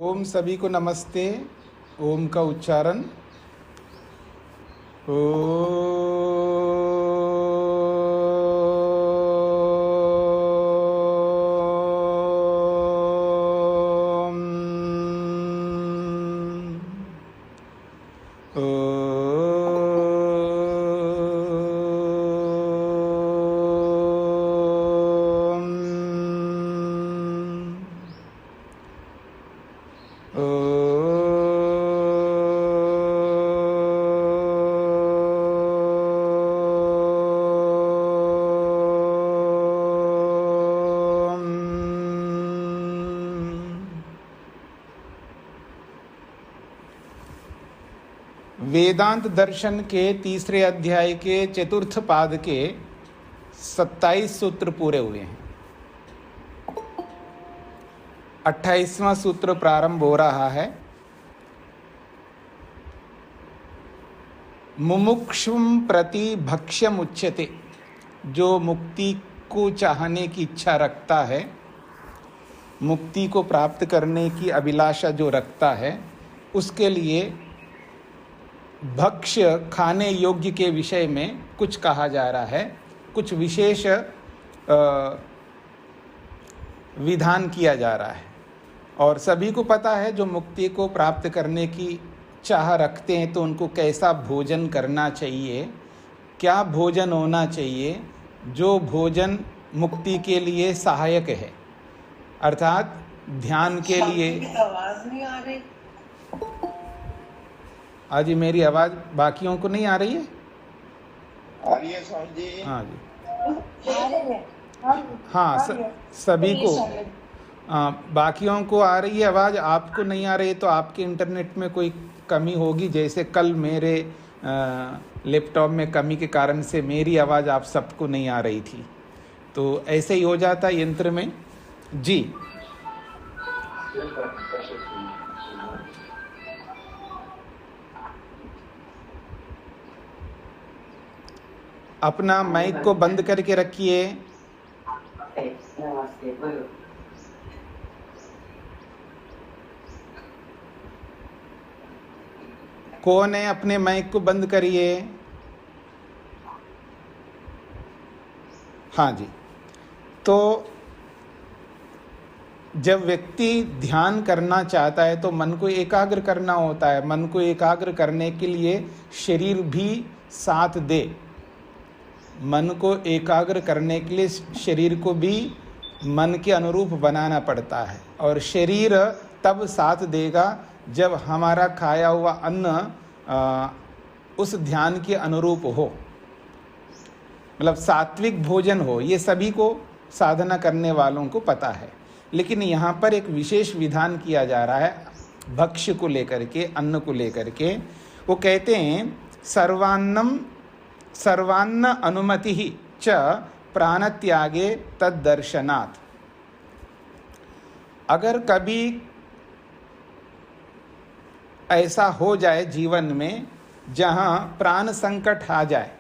ओम सभी को नमस्ते। ओम का उच्चारण वेदांत दर्शन के तीसरे अध्याय के चतुर्थ पाद के 27 सूत्र पूरे हुए हैं। 28वां सूत्र प्रारंभ हो रहा है। मुमुक्षुम प्रति भक्ष्यम उच्यते, जो मुक्ति को चाहने की इच्छा रखता है, मुक्ति को प्राप्त करने की अभिलाषा जो रखता है, उसके लिए भक्ष्य खाने योग्य के विषय में कुछ कहा जा रहा है, कुछ विशेष विधान किया जा रहा है। और सभी को पता है जो मुक्ति को प्राप्त करने की चाह रखते हैं तो उनको कैसा भोजन करना चाहिए, क्या भोजन होना चाहिए, जो भोजन मुक्ति के लिए सहायक है, अर्थात ध्यान के लिए। आवाज नहीं आ रही। आज मेरी आवाज़ बाकियों को नहीं आ रही है? आ रही है स्वामी जी। हाँ जी, हाँ सभी को, बाकियों को आ रही है आवाज़, आपको नहीं आ रही है तो आपके इंटरनेट में कोई कमी होगी। जैसे कल मेरे लैपटॉप में कमी के कारण से मेरी आवाज़ आप सबको नहीं आ रही थी, तो ऐसे ही हो जाता यंत्र में जी। अपना माइक को बंद करके रखिए। कौन है, अपने माइक को बंद करिए। हाँ जी। तो जब व्यक्ति ध्यान करना चाहता है तो मन को एकाग्र करना होता है। मन को एकाग्र करने के लिए शरीर भी साथ दे। मन को एकाग्र करने के लिए शरीर को भी मन के अनुरूप बनाना पड़ता है, और शरीर तब साथ देगा जब हमारा खाया हुआ अन्न उस ध्यान के अनुरूप हो, मतलब सात्विक भोजन हो। ये सभी को, साधना करने वालों को पता है। लेकिन यहाँ पर एक विशेष विधान किया जा रहा है भक्ष्य को लेकर के, अन्न को लेकर के। वो कहते हैं सर्वान्न अनुमति ही च प्राणत्यागे तद्दर्शनात्। अगर कभी ऐसा हो जाए जीवन में जहाँ प्राण संकट आ जाए,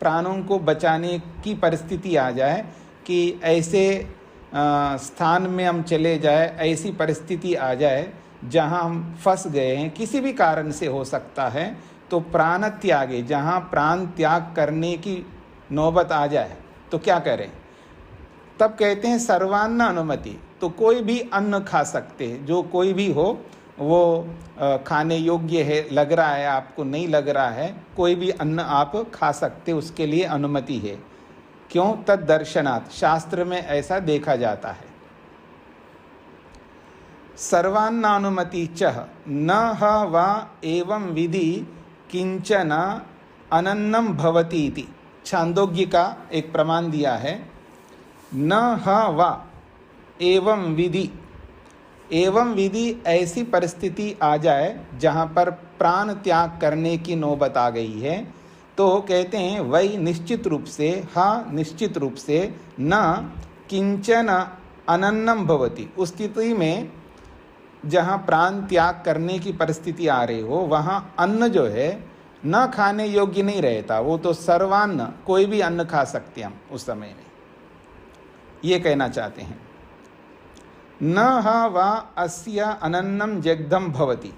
प्राणों को बचाने की परिस्थिति आ जाए कि ऐसे स्थान में हम चले जाए, ऐसी परिस्थिति आ जाए जहाँ हम फंस गए हैं, किसी भी कारण से हो सकता है, तो प्राण त्यागे, जहाँ प्राण त्याग करने की नौबत आ जाए तो क्या करें? तब कहते हैं सर्वान्न अनुमति। तो कोई भी अन्न खा सकते हैं, जो कोई भी हो, वो खाने योग्य है, लग रहा है आपको, नहीं लग रहा है, कोई भी अन्न आप खा सकते, उसके लिए अनुमति है। क्यों? तद दर्शनात्, शास्त्र में ऐसा देखा जाता है। सर्वान्नानुमति चह न ह वा एवं विधि किंचन अनन्नम भवति इति। छांदोग्य का एक प्रमाण दिया है। न ह वा एवं विधि, एवं विधि ऐसी परिस्थिति आ जाए जहाँ पर प्राण त्याग करने की नौबत आ गई है, तो कहते हैं वही निश्चित रूप से, हाँ निश्चित रूप से, न किंचन अनन्नम भवति। उस स्थिति में जहाँ प्राण त्याग करने की परिस्थिति आ रही हो, वहाँ अन्न जो है न खाने योग्य नहीं रहता। वो तो सर्वान्न, कोई भी अन्न खा सकते हम उस समय में, ये कहना चाहते हैं। न हा वा अस्य अनन्नम जग्धम भवति।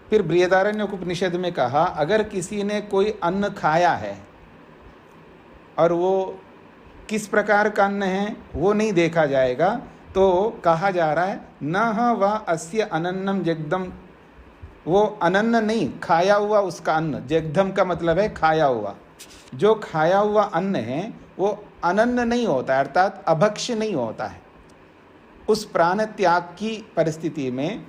फिर बृहदारण्यक उपनिषद में कहा, अगर किसी ने कोई अन्न खाया है और वो किस प्रकार का अन्न है वो नहीं देखा जाएगा, तो कहा जा रहा है न हा वा अस्य अनन्नम जग्धम, वो अनन्न नहीं, खाया हुआ उसका अन्न। जग्धम का मतलब है खाया हुआ। जो खाया हुआ अन्न है वो अनन्न नहीं होता, अर्थात अभक्ष्य नहीं होता है। उस प्राण त्याग की परिस्थिति में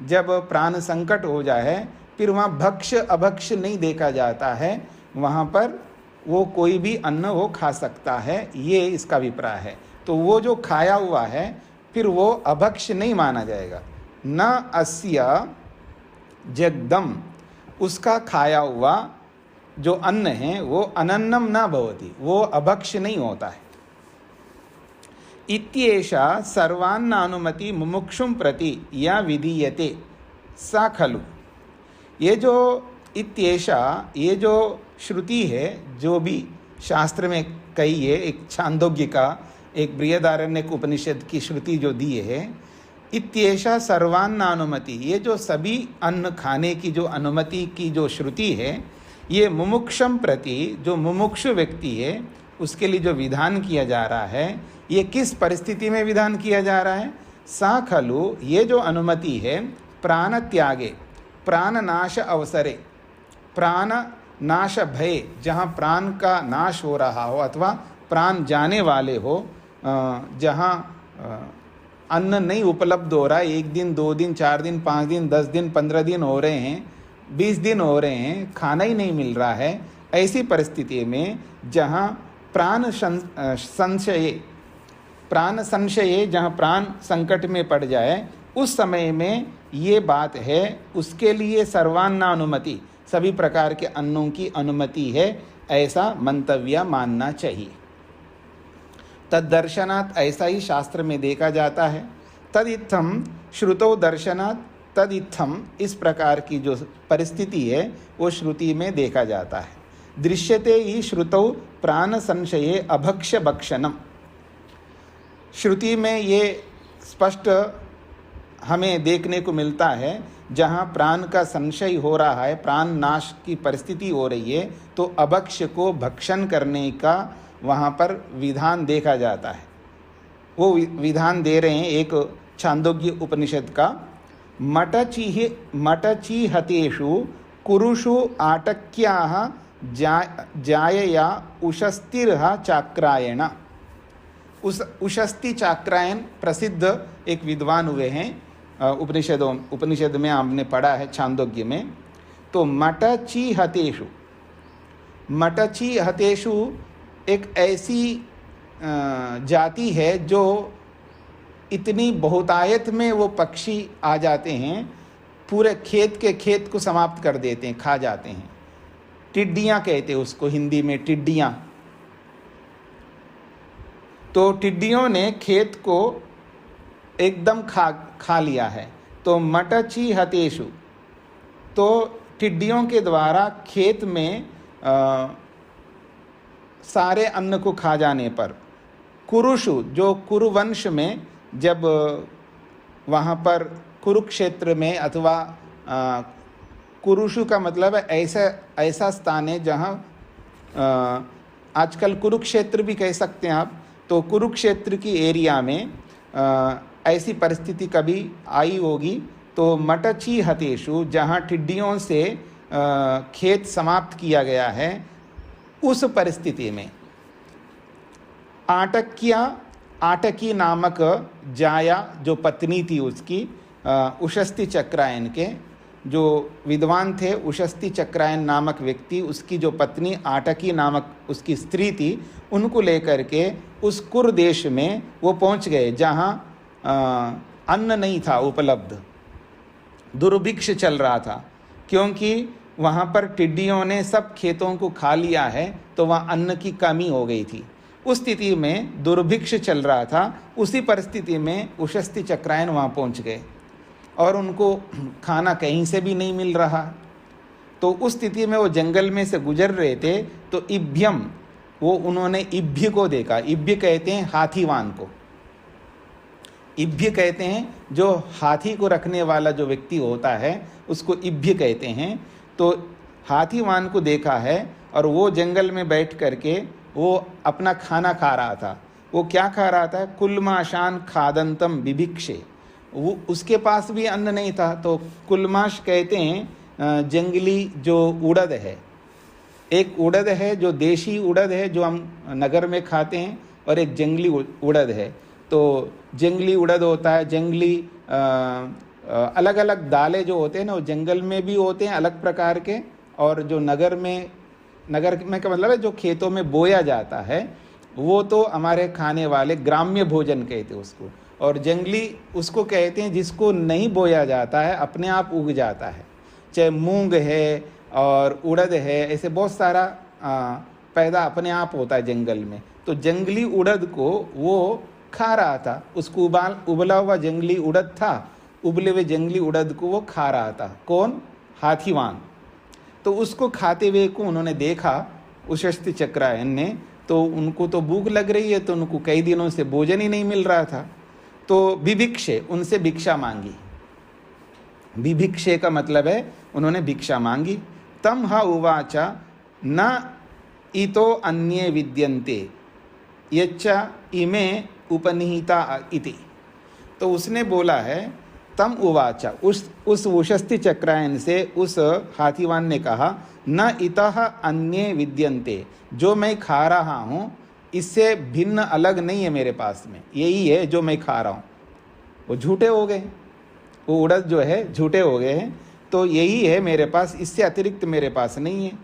जब प्राण संकट हो जाए, फिर वहाँ भक्ष्य अभक्ष्य नहीं देखा जाता है, वहाँ पर वो कोई भी अन्न वो खा सकता है, ये इसका अभिप्राय है। तो वो जो खाया हुआ है फिर वो अभक्ष्य नहीं माना जाएगा। न अस्य जग्धम, उसका खाया हुआ जो अन्न है वो अनन्नम न भवति, वो अभक्ष्य नहीं होता है। इत्येषा सर्वान्नानुमति मुमुक्षुं प्रति या विधीयते सा खलु। ये जो इत्येषा, ये जो श्रुति है, जो भी शास्त्र में कही है, एक छांदोग्य का, एक बृहदारण्यक उपनिषद की श्रुति जो दी है, इत्येषा सर्वान्नानुमति, ये जो सभी अन्न खाने की जो अनुमति की जो श्रुति है, ये मुमुक्षम प्रति, जो मुमुक्षु व्यक्ति है उसके लिए जो विधान किया जा रहा है, ये किस परिस्थिति में विधान किया जा रहा है? सा खलु, ये जो अनुमति है प्राण त्यागे, प्राण नाश अवसरे, प्राण नाश भय, जहाँ प्राण का नाश हो रहा हो अथवा प्राण जाने वाले हो, जहाँ अन्न नहीं उपलब्ध हो रहा है, 1 दिन 2 दिन 4 दिन 5 दिन 10 दिन 15 दिन हो रहे हैं, 20 दिन हो रहे हैं, खाना ही नहीं मिल रहा है, ऐसी परिस्थिति में जहाँ प्राण संशय, जहाँ प्राण संकट में पड़ जाए, उस समय में ये बात है, उसके लिए सर्वान्ना अनुमति, सभी प्रकार के अन्नों की अनुमति है, ऐसा मंतव्य मानना चाहिए। तद दर्शनात्, ऐसा ही शास्त्र में देखा जाता है। तद इत्थम श्रुतौ दर्शनात्, तद इत्थम, इस प्रकार की जो परिस्थिति है वो श्रुति में देखा जाता है। दृश्यते ही श्रुतौ प्राण संशये अभक्ष्य भक्षणम, श्रुति में ये स्पष्ट हमें देखने को मिलता है, जहाँ प्राण का संशय हो रहा है, प्राण नाश की परिस्थिति हो रही है, तो अभक्ष्य को भक्षण करने का वहाँ पर विधान देखा जाता है। वो विधान दे रहे हैं एक छांदोग्य उपनिषद का, मटचीहतेषु कुरुषु आटक्याः जायया उशस्तिर्हा चाक्रायण। उस उशस्ति चाक्रायन प्रसिद्ध एक विद्वान हुए हैं उपनिषद में हमने पढ़ा है छांदोग्य में। तो मटचीहतेषु, मटचीहतेषु एक ऐसी जाति है जो इतनी बहुतायत में वो पक्षी आ जाते हैं, पूरे खेत के खेत को समाप्त कर देते हैं, खा जाते हैं। टिड्डियाँ कहते हैं उसको हिंदी में, टिड्डियाँ। तो टिड्डियों ने खेत को एकदम खा लिया है। तो मटचीहतेषु, तो टिड्डियों के द्वारा खेत में सारे अन्न को खा जाने पर, कुरुषु, जो कुरुवंश में, जब वहाँ पर कुरुक्षेत्र में, अथवा कुरुषु का मतलब है ऐसा स्थान है जहाँ आजकल कुरुक्षेत्र भी कह सकते हैं आप। तो कुरुक्षेत्र की एरिया में ऐसी परिस्थिति कभी आई होगी, तो मटचीहतेषु, जहाँ टिड्डियों से खेत समाप्त किया गया है, उस परिस्थिति में आटकी नामक जाया, जो पत्नी थी उसकी, उशस्ति चक्रायन के जो विद्वान थे, उशस्ति चक्रायन नामक व्यक्ति, उसकी जो पत्नी आटकी नामक उसकी स्त्री थी, उनको लेकर के उस कुरु देश में वो पहुंच गए, जहां अन्न नहीं था उपलब्ध, दुर्भिक्ष चल रहा था, क्योंकि वहाँ पर टिड्डियों ने सब खेतों को खा लिया है, तो वहाँ अन्न की कमी हो गई थी। उस स्थिति में दुर्भिक्ष चल रहा था। उसी परिस्थिति में उशस्ति चक्रायन वहाँ पहुँच गए और उनको खाना कहीं से भी नहीं मिल रहा। तो उस स्थिति में वो जंगल में से गुजर रहे थे, तो इभ्यम, वो उन्होंने इभ्य को देखा। इभ्य कहते हैं हाथीवान को। इभ्य कहते हैं, जो हाथी को रखने वाला जो व्यक्ति होता है उसको इभ्य कहते हैं। तो हाथीवान को देखा है और वो जंगल में बैठ करके वो अपना खाना खा रहा था। वो क्या खा रहा था? कुलमाशान खादंतम बिभिक्षे। वो उसके पास भी अन्न नहीं था। तो कुलमाश कहते हैं जंगली जो उड़द है। एक उड़द है जो देशी उड़द है जो हम नगर में खाते हैं, और एक जंगली उड़द है। तो जंगली उड़द होता है, जंगली अलग अलग दालें जो होते हैं ना, वो जंगल में भी होते हैं अलग प्रकार के, और जो नगर में का मतलब है जो खेतों में बोया जाता है, वो तो हमारे खाने वाले ग्राम्य भोजन कहते हैं उसको। और जंगली उसको कहते हैं जिसको नहीं बोया जाता है, अपने आप उग जाता है। चाहे मूंग है और उड़द है, ऐसे बहुत सारा पैदा अपने आप होता है जंगल में। तो जंगली उड़द को वो खा रहा था। उसको उबला हुआ जंगली उड़द था, उबले हुए जंगली उड़द को वो खा रहा था। कौन? हाथीवान। तो उसको खाते हुए को उन्होंने देखा उशस्ति चक्रायन ने। तो उनको तो भूख लग रही है, तो उनको कई दिनों से भोजन ही नहीं मिल रहा था। तो बिभिक्षे, उनसे भिक्षा मांगी। बिभिक्षे का मतलब है उन्होंने भिक्षा मांगी। तम ह उवाचा न इतो अन्ये विद्यन्ते यच्चा इमे उपनिहिता इति। तो उसने बोला है, तम उवाचा, उस उशस्ति चक्रायन से उस हाथीवान ने कहा, न इतः अन्ये विद्यन्ते, जो मैं खा रहा हूँ इससे भिन्न अलग नहीं है मेरे पास में, यही है जो मैं खा रहा हूँ। वो झूठे हो गए, वो उड़द जो है झूठे हो गए हैं। तो यही है मेरे पास, इससे अतिरिक्त मेरे पास नहीं है।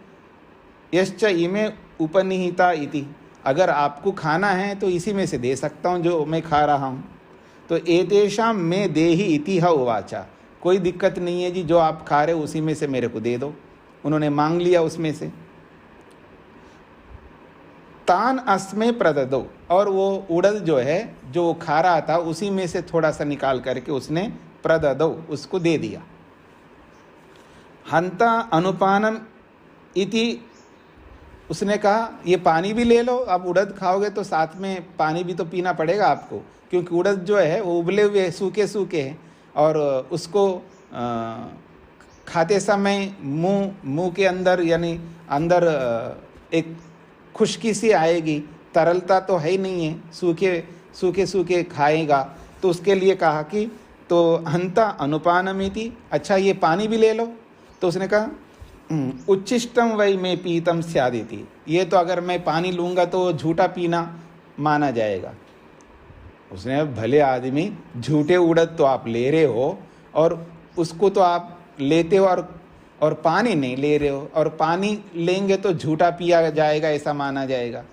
यश्च इमे उपनिहिता इति, अगर आपको खाना है तो इसी में से दे सकता हूँ जो मैं खा रहा हूँ। तो एतेषाम में देहि इति ह उवाचा, कोई दिक्कत नहीं है जी, जो आप खा रहे हो उसी में से मेरे को दे दो। उन्होंने मांग लिया उसमें से। तान अस्मे प्रददो, और वो उड़द जो है जो वो खा रहा था उसी में से थोड़ा सा निकाल करके उसने प्रददो, उसको दे दिया। हंता अनुपानम इति, उसने कहा ये पानी भी ले लो, आप उड़द खाओगे तो साथ में पानी भी तो पीना पड़ेगा आपको, क्योंकि उड़द जो है वो उबले हुए सूखे सूखे हैं, और उसको खाते समय मुंह के अंदर यानी अंदर एक खुश्की सी आएगी, तरलता तो है ही नहीं है, सूखे सूखे खाएगा। तो उसके लिए कहा कि तो हंता अनुपानमिति, अच्छा ये पानी भी ले लो। तो उसने कहा उच्चिष्टम वै में पीतम स्यादिति, ये तो अगर मैं पानी लूँगा तो झूठा पीना माना जाएगा। उसने, भले आदमी, झूठे उड़द तो आप ले रहे हो और उसको तो आप लेते हो और पानी नहीं ले रहे हो, और पानी लेंगे तो झूठा पिया जाएगा ऐसा माना जाएगा।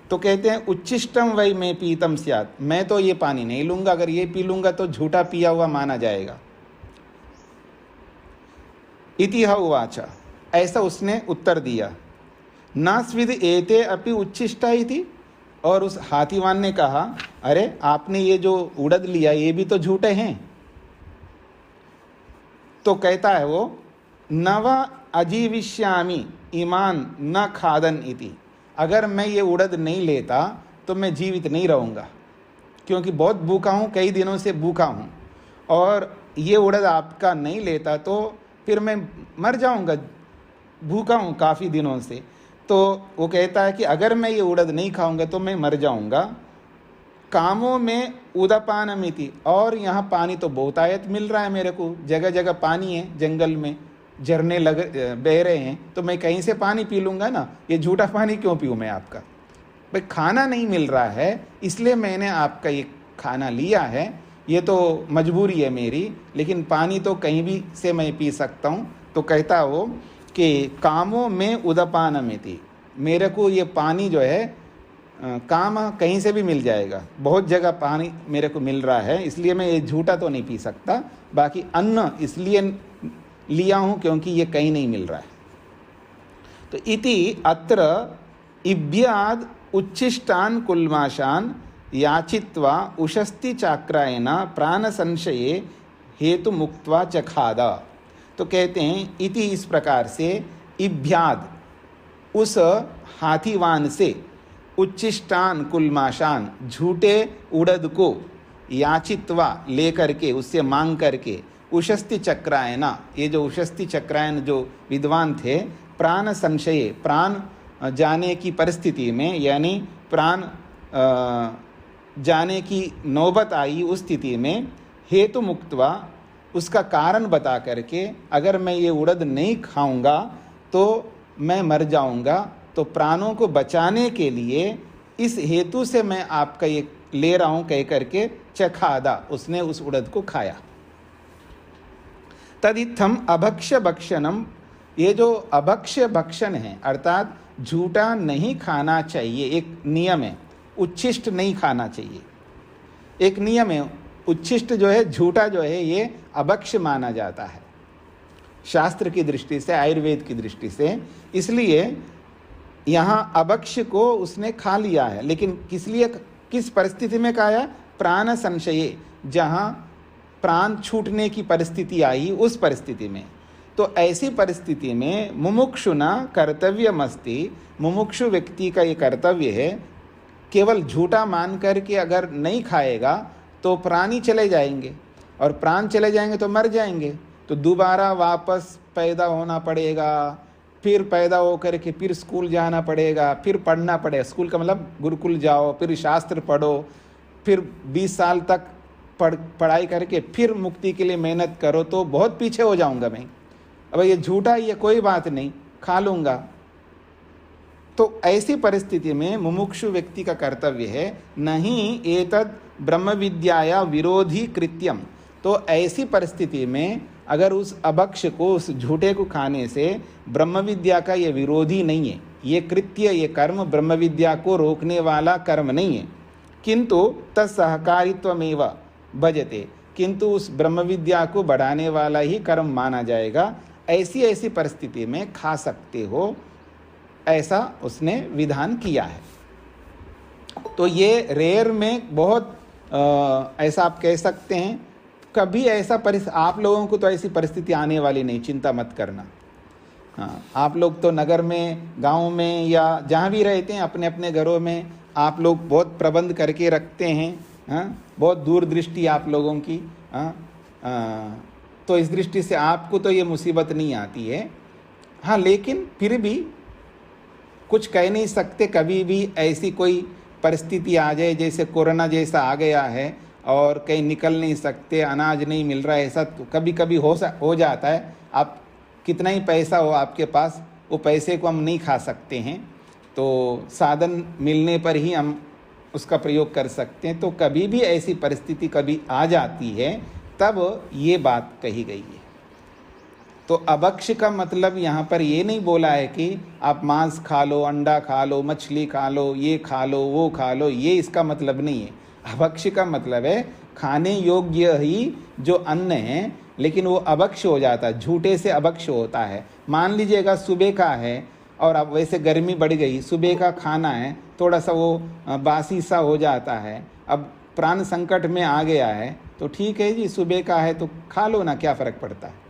तो कहते हैं उच्चिष्टम वै में पीतम स्यात्, मैं तो ये पानी नहीं लूँगा, अगर ये पी लूँगा तो झूठा पिया हुआ माना जाएगा। इति ह उवाचा, ऐसा उसने उत्तर दिया। न स्विद एते अपि उच्छिष्टा इति, और उस हाथीवान ने कहा, अरे आपने ये जो उड़द लिया ये भी तो झूठे हैं। तो कहता है वो, नव अजीविष्यामि ईमान न खादन इति, अगर मैं ये उड़द नहीं लेता तो मैं जीवित नहीं रहूँगा, क्योंकि बहुत भूखा हूँ, कई दिनों से भूखा हूँ, और ये उड़द आपका नहीं लेता तो फिर मैं मर जाऊँगा, भूखा हूँ काफ़ी दिनों से। तो वो कहता है कि अगर मैं ये उड़द नहीं खाऊंगा तो मैं मर जाऊंगा। कामों में उदपानमिति, और यहाँ पानी तो बहुतायत मिल रहा है मेरे को, जगह जगह पानी है, जंगल में झरने बह रहे हैं, तो मैं कहीं से पानी पी लूँगा ना, ये झूठा पानी क्यों पीऊँ मैं आपका? भाई खाना नहीं मिल रहा है इसलिए मैंने आपका ये खाना लिया है, ये तो मजबूरी है मेरी, लेकिन पानी तो कहीं भी से मैं पी सकता हूँ। तो कहता वो कि कामों में उदपानमिति, मेरे को ये पानी जो है काम कहीं से भी मिल जाएगा, बहुत जगह पानी मेरे को मिल रहा है, इसलिए मैं ये झूठा तो नहीं पी सकता। बाकी अन्न इसलिए लिया हूँ क्योंकि ये कहीं नहीं मिल रहा है। तो इति अत्र इभ्याद उच्छिष्टान कुल्माशान याचित्वा उशस्ति चाक्रायण प्राण संशये हेतु मुक्त्वा चखादा। तो कहते हैं इति, इस प्रकार से, इभ्याद, उस हाथीवान से, उच्छिष्टान कुल्माशान, झूठे उड़द को, याचित्वा लेकर के, उससे मांग करके, उशस्ति चक्रायना, ये जो उशस्ति चक्रायन जो विद्वान थे, प्राण संशये, प्राण जाने की परिस्थिति में, यानी प्राण जाने की नौबत आई उस स्थिति में, हेतु मुक्तवा, उसका कारण बता करके, अगर मैं ये उड़द नहीं खाऊंगा तो मैं मर जाऊंगा, तो प्राणों को बचाने के लिए इस हेतु से मैं आपका ये ले रहा हूं, कह करके चखादा, उसने उस उड़द को खाया। तदित्थम अभक्ष्य भक्षणम, ये जो अभक्ष्य भक्षण है अर्थात झूठा नहीं खाना चाहिए, एक नियम है, उच्छिष्ट नहीं खाना चाहिए, एक नियम है। उच्छिष्ट जो है, झूठा जो है, ये अभक्ष्य माना जाता है शास्त्र की दृष्टि से, आयुर्वेद की दृष्टि से। इसलिए यहाँ अभक्ष्य को उसने खा लिया है, लेकिन किस लिए, किस परिस्थिति में खाया? प्राण संशये, जहाँ प्राण छूटने की परिस्थिति आई उस परिस्थिति में। तो ऐसी परिस्थिति में मुमुक्षुना कर्तव्यमस्ति, मुमुक्षु व्यक्ति का ये कर्तव्य है, केवल झूठा मान करके अगर नहीं खाएगा तो प्राण ही चले जाएंगे, और प्राण चले जाएंगे तो मर जाएंगे, तो दोबारा वापस पैदा होना पड़ेगा, फिर पैदा होकर के फिर स्कूल जाना पड़ेगा, फिर पढ़ना पड़ेगा, स्कूल का मतलब गुरुकुल जाओ, फिर शास्त्र पढ़ो, फिर 20 साल तक पढ़ाई करके फिर मुक्ति के लिए मेहनत करो, तो बहुत पीछे हो जाऊंगा मैं। अब ये झूठा, ये कोई बात नहीं, खा लूँगा। तो ऐसी परिस्थिति में मुमुक्षु व्यक्ति का कर्तव्य है, नहीं एतद ब्रह्म विद्याया विरोधी कृत्यम, तो ऐसी परिस्थिति में अगर उस अभक्ष्य को, उस झूठे को खाने से ब्रह्म विद्या का ये विरोधी नहीं है, ये कृत्य, ये कर्म ब्रह्म विद्या को रोकने वाला कर्म नहीं है, किंतु तत्सहकारित्वमेव भजते, किंतु उस ब्रह्म विद्या को बढ़ाने वाला ही कर्म माना जाएगा। ऐसी ऐसी परिस्थिति में खा सकते हो, ऐसा उसने विधान किया है। तो ये रेयर में बहुत ऐसा आप कह सकते हैं, कभी ऐसा आप लोगों को तो ऐसी परिस्थिति आने वाली नहीं, चिंता मत करना। हाँ, आप लोग तो नगर में, गांव में या जहाँ भी रहते हैं, अपने अपने घरों में आप लोग बहुत प्रबंध करके रखते हैं। हाँ, बहुत दूरदृष्टि आप लोगों की। तो इस दृष्टि से आपको तो ये मुसीबत नहीं आती है। हाँ, लेकिन फिर भी कुछ कह नहीं सकते, कभी भी ऐसी कोई परिस्थिति आ जाए, जैसे कोरोना जैसा आ गया है और कहीं निकल नहीं सकते, अनाज नहीं मिल रहा है, ऐसा तो कभी कभी हो जाता है। आप कितना ही पैसा हो आपके पास, वो पैसे को हम नहीं खा सकते हैं, तो साधन मिलने पर ही हम उसका प्रयोग कर सकते हैं। तो कभी भी ऐसी परिस्थिति कभी आ जाती है, तब ये बात कही गई है। तो अभक्ष्य का मतलब यहाँ पर ये नहीं बोला है कि आप मांस खा लो, अंडा खा लो, मछली खा लो, ये खा लो, वो खा लो, ये इसका मतलब नहीं है। अभक्ष्य का मतलब है खाने योग्य ही जो अन्न है, लेकिन वो अभक्ष्य हो जाता है, झूठे से अभक्ष्य होता है। मान लीजिएगा सुबह का है और अब वैसे गर्मी बढ़ गई, सुबह का खाना है, थोड़ा सा वो बासी सा हो जाता है, अब प्राण संकट में आ गया है, तो ठीक है जी, सुबह का है तो खा लो ना, क्या फ़र्क पड़ता है।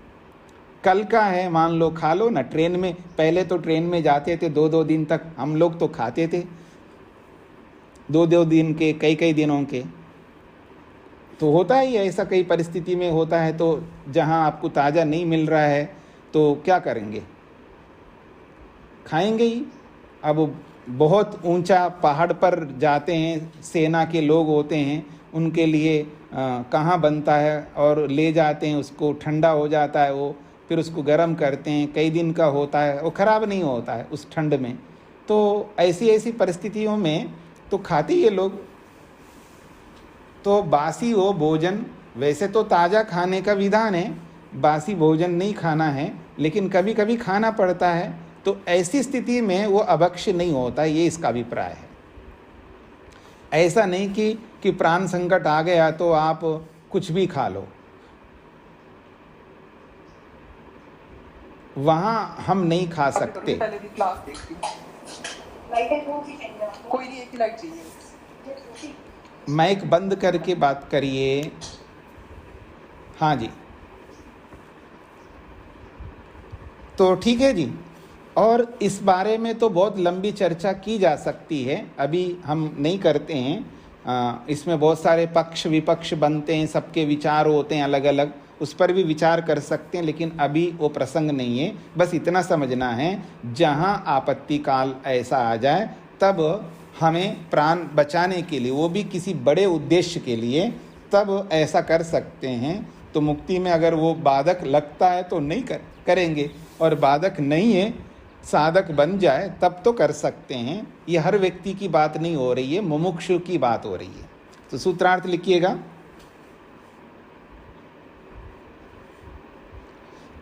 कल का है, मान लो, खा लो ना। ट्रेन में, पहले तो ट्रेन में जाते थे 2-2 दिन तक, हम लोग तो खाते थे 2-2 दिन के, कई दिनों के। तो होता ही ऐसा, कई परिस्थिति में होता है। तो जहाँ आपको ताज़ा नहीं मिल रहा है तो क्या करेंगे, खाएंगे ही। अब बहुत ऊंचा पहाड़ पर जाते हैं, सेना के लोग होते हैं, उनके लिए कहाँ बनता है, और ले जाते हैं उसको, ठंडा हो जाता है वो, फिर उसको गर्म करते हैं, कई दिन का होता है, वो ख़राब नहीं होता है उस ठंड में। तो ऐसी परिस्थितियों में तो खाते ये लोग। तो बासी हो भोजन, वैसे तो ताज़ा खाने का विधान है, बासी भोजन नहीं खाना है, लेकिन कभी कभी खाना पड़ता है। तो ऐसी स्थिति में वो अभक्ष्य नहीं होता, ये इसका अभिप्राय है। ऐसा नहीं कि प्राण संकट आ गया तो आप कुछ भी खा लो, वहाँ हम नहीं खा सकते। कोई नहीं, एक ही लाइट चाहिए। माइक बंद करके बात करिए। हाँ जी, तो ठीक है जी। और इस बारे में तो बहुत लंबी चर्चा की जा सकती है, अभी हम नहीं करते हैं। इसमें बहुत सारे पक्ष विपक्ष बनते हैं, सबके विचार होते हैं अलग अलग, उस पर भी विचार कर सकते हैं, लेकिन अभी वो प्रसंग नहीं है। बस इतना समझना है, जहाँ आपत्ति काल ऐसा आ जाए तब हमें प्राण बचाने के लिए, वो भी किसी बड़े उद्देश्य के लिए, तब ऐसा कर सकते हैं। तो मुक्ति में अगर वो बाधक लगता है तो नहीं करेंगे, और बाधक नहीं है, साधक बन जाए तब तो कर सकते हैं। ये हर व्यक्ति की बात नहीं हो रही है, मुमुक्षु की बात हो रही है। तो सूत्रार्थ लिखिएगा।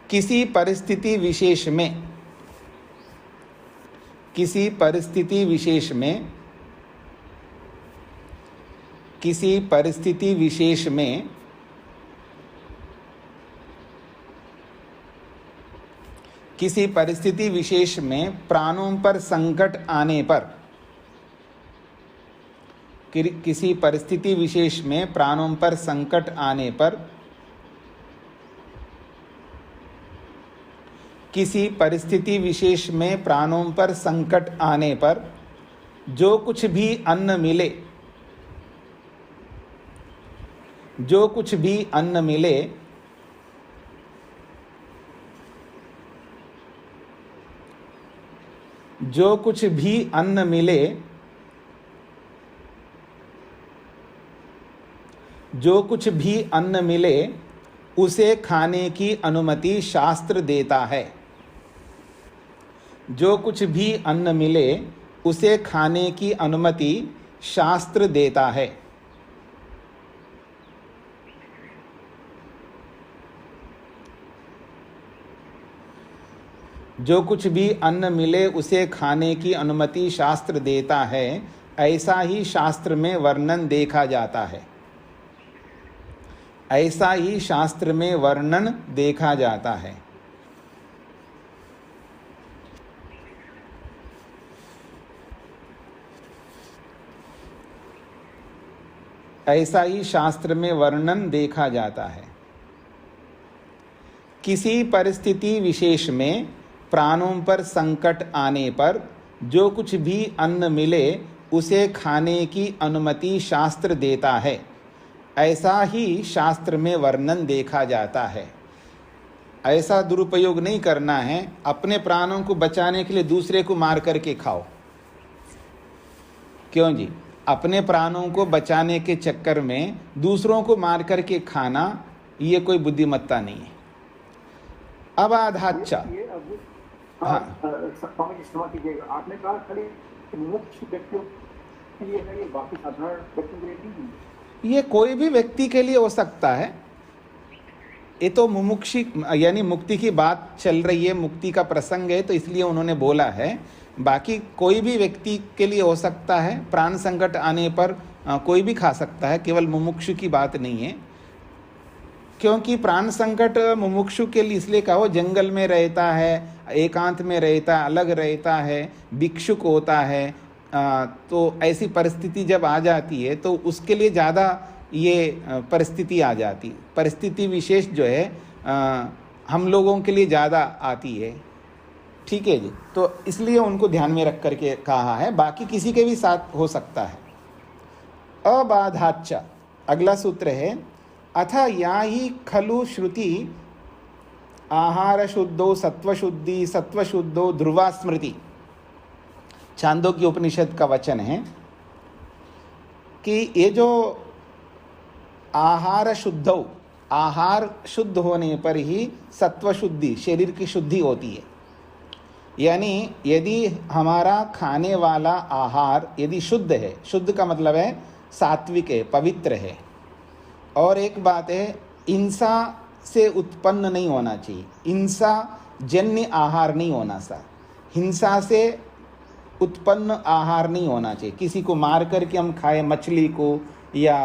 किसी परिस्थिति विशेष में, किसी परिस्थिति विशेष में, किसी परिस्थिति विशेष में किसी परिस्थिति विशेष में प्राणों पर संकट आने पर, किसी परिस्थिति विशेष में प्राणों पर संकट आने पर, किसी परिस्थिति विशेष में प्राणों पर संकट आने पर जो कुछ भी अन्न मिले, जो कुछ भी अन्न मिले, जो कुछ भी अन्न मिले, जो कुछ भी अन्न मिले उसे खाने की अनुमति शास्त्र देता है। जो कुछ भी अन्न मिले उसे खाने की अनुमति शास्त्र देता है। जो कुछ भी अन्न मिले उसे खाने की अनुमति शास्त्र देता है, ऐसा ही शास्त्र में वर्णन देखा जाता है। ऐसा ही शास्त्र में वर्णन देखा जाता है। ऐसा ही शास्त्र में वर्णन देखा जाता है। किसी परिस्थिति विशेष में प्राणों पर संकट आने पर जो कुछ भी अन्न मिले उसे खाने की अनुमति शास्त्र देता है, ऐसा ही शास्त्र में वर्णन देखा जाता है। ऐसा दुरुपयोग नहीं करना है, अपने प्राणों को बचाने के लिए दूसरे को मार करके खाओ। क्यों जी? अपने प्राणों को बचाने के चक्कर में दूसरों को मार करके खाना, ये कोई बुद्धिमत्ता नहीं है। अब आधाचा, हाँ, आपने कहा खाली मुमुक्षु व्यक्तियों के लिए है, ये बाकी साधारण व्यक्तियों के लिए नहीं है। ये कोई भी व्यक्ति के लिए हो सकता है। ये तो मुमुक्षी यानी मुक्ति की बात चल रही है, मुक्ति का प्रसंग है, तो इसलिए उन्होंने बोला है। बाकी कोई भी व्यक्ति के लिए हो सकता है। प्राण संकट आने पर कोई भी खा सकता है, केवल मुमुक्षु की बात नहीं है। क्योंकि प्राण संकट मुमुक्षु के लिए इसलिए कहो, जंगल में रहता है, एकांत में रहता है, अलग रहता है, भिक्षुक होता है, तो ऐसी परिस्थिति जब आ जाती है तो उसके लिए ज़्यादा ये परिस्थिति आ जाती। परिस्थिति विशेष जो है हम लोगों के लिए ज़्यादा आती है। ठीक है जी, तो इसलिए उनको ध्यान में रख करके कहा है। बाकी किसी के भी साथ हो सकता है। अबाधाच्च, अगला सूत्र है, अथ या ही खलु श्रुति आहार शुद्धो सत्वशुद्धि सत्वशुद्धो ध्रुवा स्मृति। छांदोग्य उपनिषद का वचन है कि ये जो आहार शुद्धो, आहार शुद्ध होने पर ही सत्वशुद्धि, शरीर की शुद्धि होती है। यानी यदि हमारा खाने वाला आहार यदि शुद्ध है, शुद्ध का मतलब है सात्विक है, पवित्र है, और एक बात है हिंसा से उत्पन्न नहीं होना चाहिए, हिंसा जन्य आहार नहीं होना सा, हिंसा से उत्पन्न आहार नहीं होना चाहिए। किसी को मार करके हम खाएं, मछली को या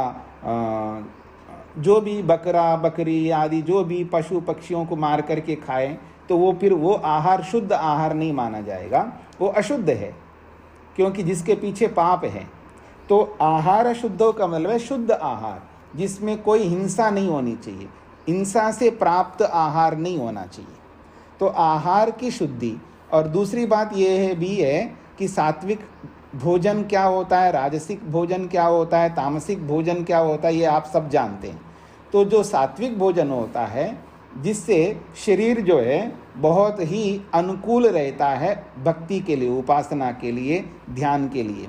जो भी बकरा बकरी आदि जो भी पशु पक्षियों को मार करके खाएं, तो वो फिर वो आहार शुद्ध आहार नहीं माना जाएगा, वो अशुद्ध है, क्योंकि जिसके पीछे पाप है। तो आहार शुद्धों का मतलब है शुद्ध आहार, जिसमें कोई हिंसा नहीं होनी चाहिए, हिंसा से प्राप्त आहार नहीं होना चाहिए। तो आहार की शुद्धि। और दूसरी बात यह है भी है कि सात्विक भोजन क्या होता है, राजसिक भोजन क्या होता है, तामसिक भोजन क्या होता है, ये आप सब जानते हैं। तो जो सात्विक भोजन होता है, जिससे शरीर जो है बहुत ही अनुकूल रहता है भक्ति के लिए, उपासना के लिए, ध्यान के लिए।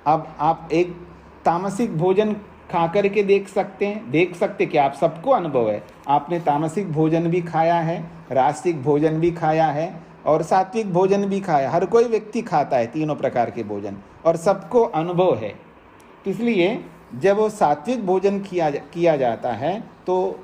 अब आप एक तामसिक भोजन खा कर के देख सकते कि आप सबको अनुभव है, आपने तामसिक भोजन भी खाया है, राजसिक भोजन भी खाया है और सात्विक भोजन भी खाया। हर कोई व्यक्ति खाता है तीनों प्रकार के भोजन और सबको अनुभव है। तो इसलिए जब वो सात्विक भोजन किया जाता है तो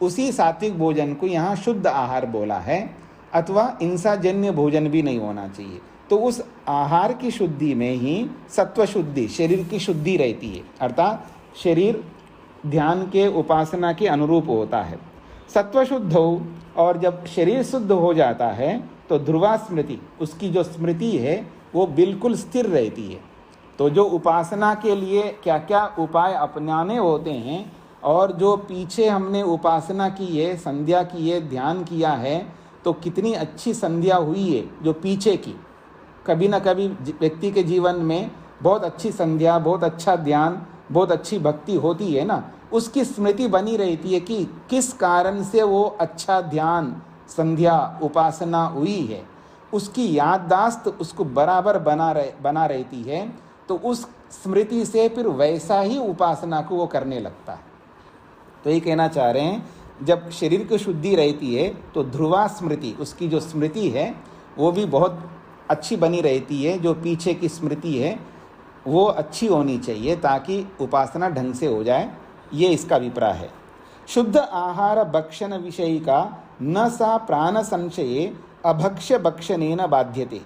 उसी सात्विक भोजन को यहाँ शुद्ध आहार बोला है, अथवा हिंसाजन्य भोजन भी नहीं होना चाहिए। तो उस आहार की शुद्धि में ही सत्व शुद्धि, शरीर की शुद्धि रहती है, अर्थात शरीर ध्यान के उपासना के अनुरूप होता है। सत्व शुद्ध हो और जब शरीर शुद्ध हो जाता है तो ध्रुवा स्मृति, उसकी जो स्मृति है वो बिल्कुल स्थिर रहती है। तो जो उपासना के लिए क्या क्या उपाय अपनाने होते हैं और जो पीछे हमने उपासना की है, संध्या की है, ध्यान किया है, तो कितनी अच्छी संध्या हुई है जो पीछे की। कभी ना कभी व्यक्ति के जीवन में बहुत अच्छी संध्या, बहुत अच्छा ध्यान, बहुत अच्छी भक्ति होती है ना, उसकी स्मृति बनी रहती है कि किस कारण से वो अच्छा ध्यान, संध्या, उपासना हुई है। उसकी याददाश्त उसको बराबर बना रहती है। तो उस स्मृति से फिर वैसा ही उपासना को वो करने लगता है। तो ये कहना चाह रहे हैं, जब शरीर की शुद्धि रहती है तो ध्रुवा स्मृति, उसकी जो स्मृति है वो भी बहुत अच्छी बनी रहती है। जो पीछे की स्मृति है वो अच्छी होनी चाहिए ताकि उपासना ढंग से हो जाए, ये इसका अभिप्राय है। शुद्ध आहार भक्षण विषय का न सा प्राण संशये अभक्ष्य भक्षणेन बाध्यते।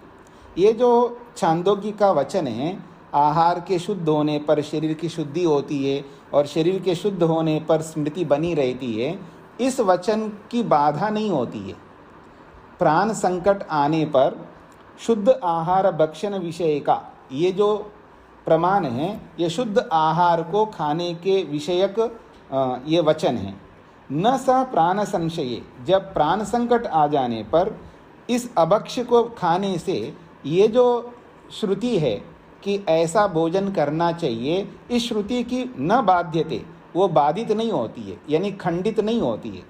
ये जो छांदोग्य का वचन है, आहार के शुद्ध होने पर शरीर की शुद्धि होती है और शरीर के शुद्ध होने पर स्मृति बनी रहती है, इस वचन की बाधा नहीं होती है। प्राण संकट आने पर शुद्ध आहार भक्षण विषय का ये जो प्रमाण है, ये शुद्ध आहार को खाने के विषयक ये वचन है। न सा प्राण संशये, जब प्राण संकट आ जाने पर इस अभक्ष्य को खाने से ये जो श्रुति है कि ऐसा भोजन करना चाहिए, इस श्रुति की न बाध्यते, वो बाधित नहीं होती है, यानी खंडित नहीं होती है।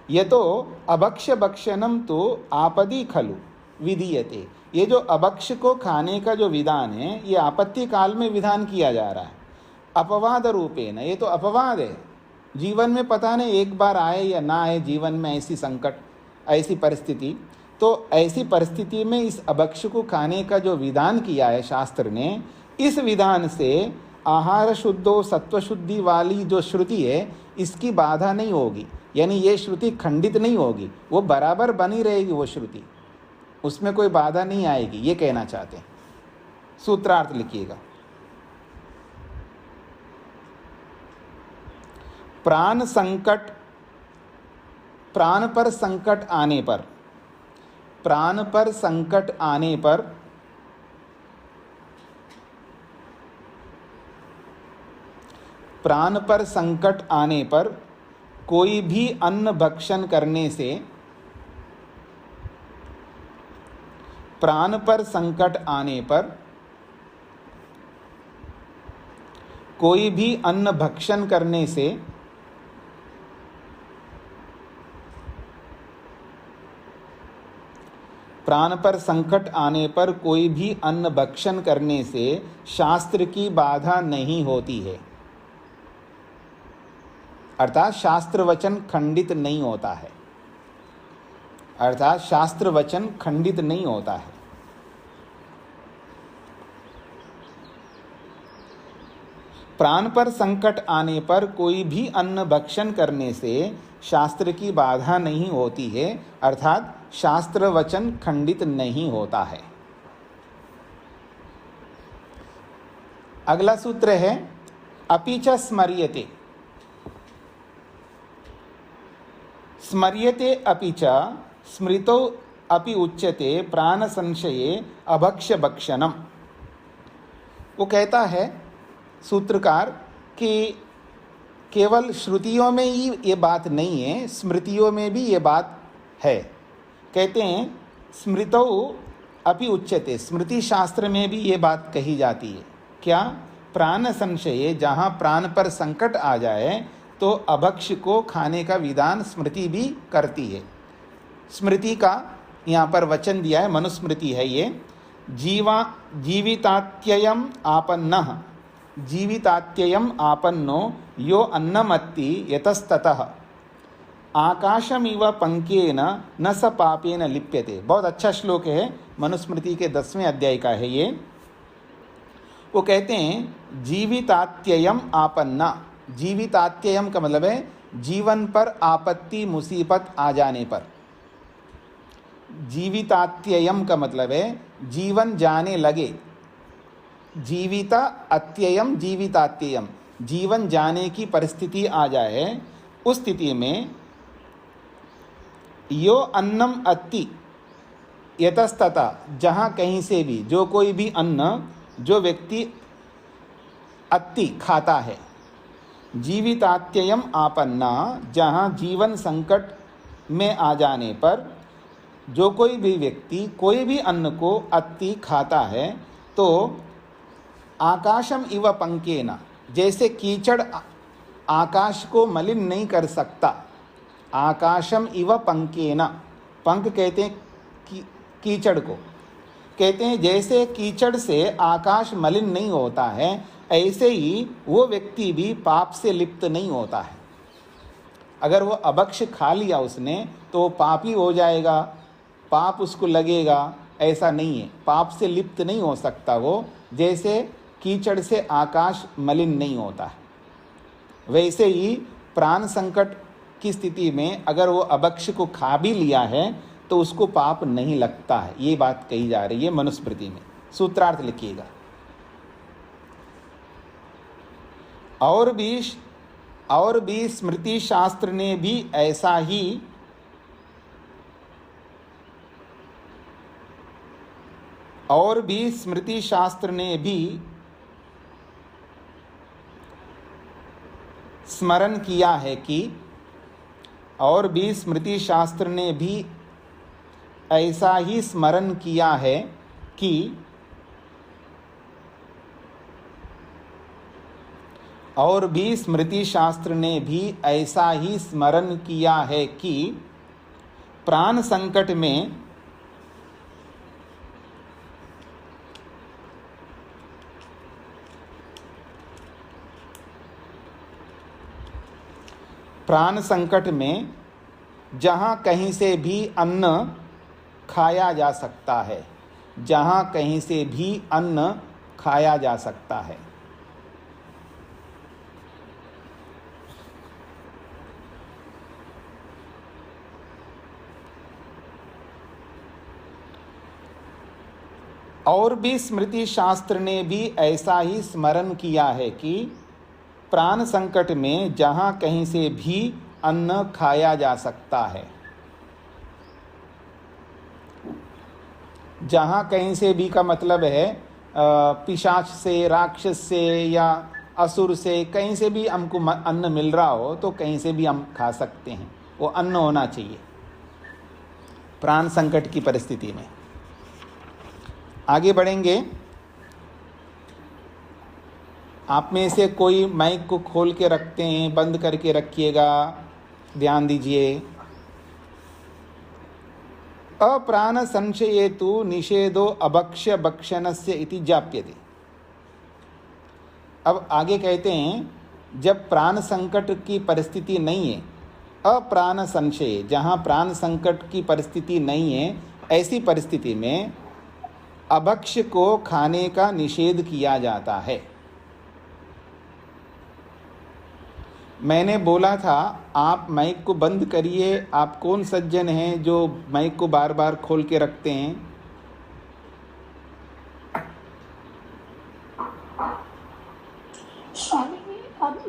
ये तो अभक्ष्य भक्षणम तो आपदी खलु विधीयते, ये जो अभक्ष्य को खाने का जो विधान है ये आपत्ति काल में विधान किया जा रहा है। अपवाद रूपेण, ये तो अपवाद है। जीवन में पता नहीं एक बार आए या ना आए जीवन में ऐसी संकट, ऐसी परिस्थिति, तो ऐसी परिस्थिति में इस अभक्ष्य को खाने का जो विधान किया है शास्त्र ने, इस विधान से आहार शुद्धो सत्व शुद्धि वाली जो श्रुति है इसकी बाधा नहीं होगी, यानी ये श्रुति खंडित नहीं होगी, वो बराबर बनी रहेगी, वो श्रुति, उसमें कोई बाधा नहीं आएगी, ये कहना चाहते हैं। सूत्रार्थ लिखिएगा। प्राण संकट, प्राण पर संकट आने पर, प्राण पर संकट आने पर प्राण पर संकट आने पर कोई भी अन्न भक्षण करने से, प्राण पर संकट आने पर कोई भी अन्न भक्षण करने से प्राण पर संकट आने पर कोई भी अन्न भक्षण करने से शास्त्र की बाधा नहीं होती है, अर्थात शास्त्र वचन खंडित नहीं होता है, अर्थात शास्त्र वचन खंडित नहीं होता है। प्राण पर संकट आने पर कोई भी अन्न भक्षण करने से शास्त्र की बाधा नहीं होती है, अर्थात शास्त्र वचन खंडित नहीं होता है। अगला सूत्र है अपि च स्मर्यते। स्मर्यते अपि च स्मृतौ अपि उच्यते प्राण संशये अभक्ष्य भक्षणम। वो कहता है सूत्रकार कि केवल श्रुतियों में ही ये बात नहीं है, स्मृतियों में भी ये बात है। कहते हैं स्मृतौ अपि उच्यते, स्मृति शास्त्र में भी ये बात कही जाती है। क्या? प्राण संशय, जहाँ प्राण पर संकट आ जाए तो अभक्ष को खाने का विधान स्मृति भी करती है। स्मृति का यहाँ पर वचन दिया है, मनुस्मृति है ये। जीवितात्ययम आपन्नः, जीवितात्ययम आपन्नो यो अन्नमत्ति यतस्ततः आकाशमिव पंकेन न स पापेन लिप्यते। बहुत अच्छा श्लोक है, मनुस्मृति के 10वें अध्याय का है ये। वो कहते हैं जीवितात्ययम आपन्ना, जीवितात्ययम का मतलब है जीवन पर आपत्ति मुसीबत आ जाने पर। जीवितात्ययम का मतलब है जीवन जाने लगे। जीविता अत्ययम जीवितात्ययम, जीवन जाने की परिस्थिति आ जाए, उस स्थिति में यो अन्नम अत्ति यतस्तता, जहाँ कहीं से भी, जो कोई भी अन्न जो व्यक्ति अत्ति खाता है, जीवितात्ययम आपन्ना, जहाँ जीवन संकट में आ जाने पर जो कोई भी व्यक्ति कोई भी अन्न को अत्ति खाता है तो आकाशम इव पंकेना, जैसे कीचड़ आकाश को मलिन नहीं कर सकता, आकाशम इव पंकेना, पंख कहते हैं कीचड़ को, कहते हैं जैसे कीचड़ से आकाश मलिन नहीं होता है, ऐसे ही वो व्यक्ति भी पाप से लिप्त नहीं होता है। अगर वो अभक्ष खा लिया उसने तो वो पापी हो जाएगा, पाप उसको लगेगा, ऐसा नहीं है। पाप से लिप्त नहीं हो सकता वो, जैसे कीचड़ से आकाश मलिन नहीं होता है। वैसे ही प्राण संकट की स्थिति में अगर वो अभक्ष को खा भी लिया है तो उसको पाप नहीं लगता है। ये बात कही जा रही है मनुस्मृति में। सूत्रार्थ लिखिएगा। और भी स्मृति शास्त्र ने भी ऐसा ही स्मृति शास्त्र ने भी स्मरण किया है कि स्मृति शास्त्र ने भी ऐसा ही स्मरण किया है कि स्मृति शास्त्र ने भी ऐसा ही स्मरण किया है कि प्राण संकट में जहाँ कहीं से भी अन्न खाया जा सकता है, जहाँ कहीं से भी अन्न खाया जा सकता है। और भी स्मृति शास्त्र ने भी ऐसा ही स्मरण किया है कि प्राण संकट में जहाँ कहीं से भी अन्न खाया जा सकता है, जहाँ कहीं से भी का मतलब है पिशाच से, राक्षस से या असुर से, कहीं से भी हमको अन्न मिल रहा हो तो कहीं से भी हम खा सकते हैं। वो अन्न होना चाहिए प्राण संकट की परिस्थिति में। आगे बढ़ेंगे। आप में से कोई माइक को खोल के रखते हैं, बंद करके रखिएगा, ध्यान दीजिए। अप्राण संशये तु निषेधो अभक्ष्य भक्षणस्य इति जाप्यते। अब आगे कहते हैं जब प्राण संकट की परिस्थिति नहीं है, अप्राण संशय, जहाँ प्राण संकट की परिस्थिति नहीं है, ऐसी परिस्थिति में अभक्ष्य को खाने का निषेध किया जाता है। मैंने बोला था आप माइक को बंद करिए। आप कौन सज्जन हैं जो माइक को बार बार खोल के रखते हैं?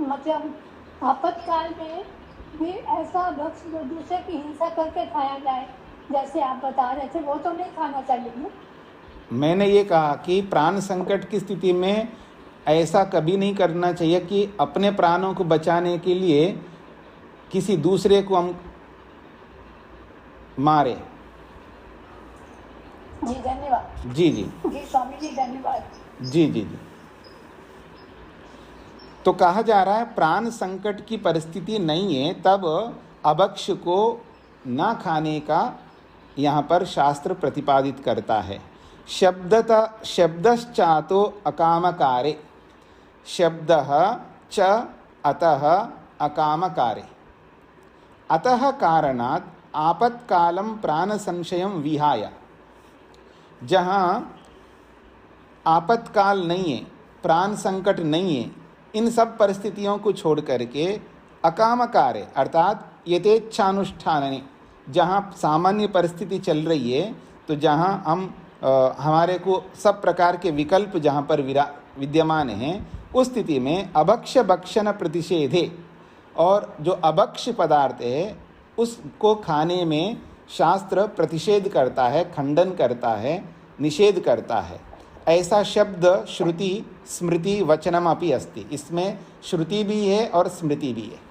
मतलब आपातकाल में भी ऐसा भक्ष्य जो दूसरे की हिंसा करके खाया जाए, जैसे आप बता रहे थे, वो तो नहीं खाना चाहिए ना? मैंने ये कहा कि प्राण संकट की स्थिति में ऐसा कभी नहीं करना चाहिए कि अपने प्राणों को बचाने के लिए किसी दूसरे को हम मारे। जी धन्यवाद। जी जी जी स्वामी जी धन्यवाद। जी जी जी। तो कहा जा रहा है प्राण संकट की परिस्थिति नहीं है तब अभक्ष को ना खाने का यहाँ पर शास्त्र प्रतिपादित करता है। शब्दश्चातो अकामकारे, शब्दः च अतः अकामकारे, अतः कारणात् आपत्कालं प्राण संशयं विहाय। जहाँ आपत्काल नहीं है, प्राण संकट नहीं है, इन सब परिस्थितियों को छोड़ करके अकामकारे अर्थात यथेच्छानुष्ठान, जहाँ सामान्य परिस्थिति चल रही है, तो जहाँ हम हमारे को सब प्रकार के विकल्प जहाँ पर विद्यमान हैं, उस स्थिति में अभक्ष भक्षण प्रतिषेधे, और जो अभक्ष पदार्थ है उसको खाने में शास्त्र प्रतिषेध करता है, खंडन करता है, निषेध करता है। ऐसा शब्द श्रुति स्मृति वचनम अपि अस्ति, इसमें श्रुति भी है और स्मृति भी है।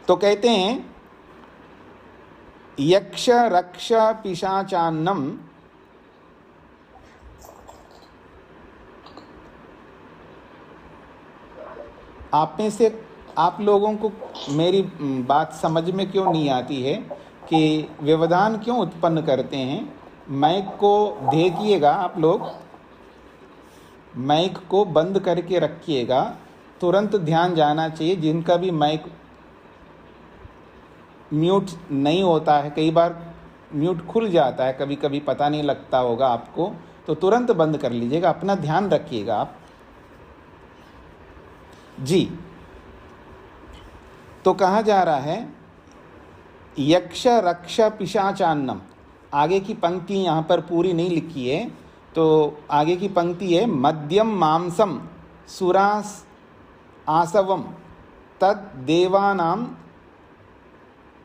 तो कहते हैं यक्ष रक्ष पिशाचान्नम, आप में से आप लोगों को मेरी बात समझ में क्यों नहीं आती है कि व्यवधान क्यों उत्पन्न करते हैं? माइक को देखिएगा, आप लोग माइक को बंद करके रखिएगा, तुरंत ध्यान जाना चाहिए। जिनका भी माइक म्यूट नहीं होता है, कई बार म्यूट खुल जाता है, कभी कभी पता नहीं लगता होगा आपको, तो तुरंत बंद कर लीजिएगा, अपना ध्यान रखिएगा आप जी। तो कहा जा रहा है यक्ष रक्ष पिशाचान्नम, आगे की पंक्ति यहाँ पर पूरी नहीं लिखी है, तो आगे की पंक्ति है मद्यम मांसम सुरास आसवम तद देवानाम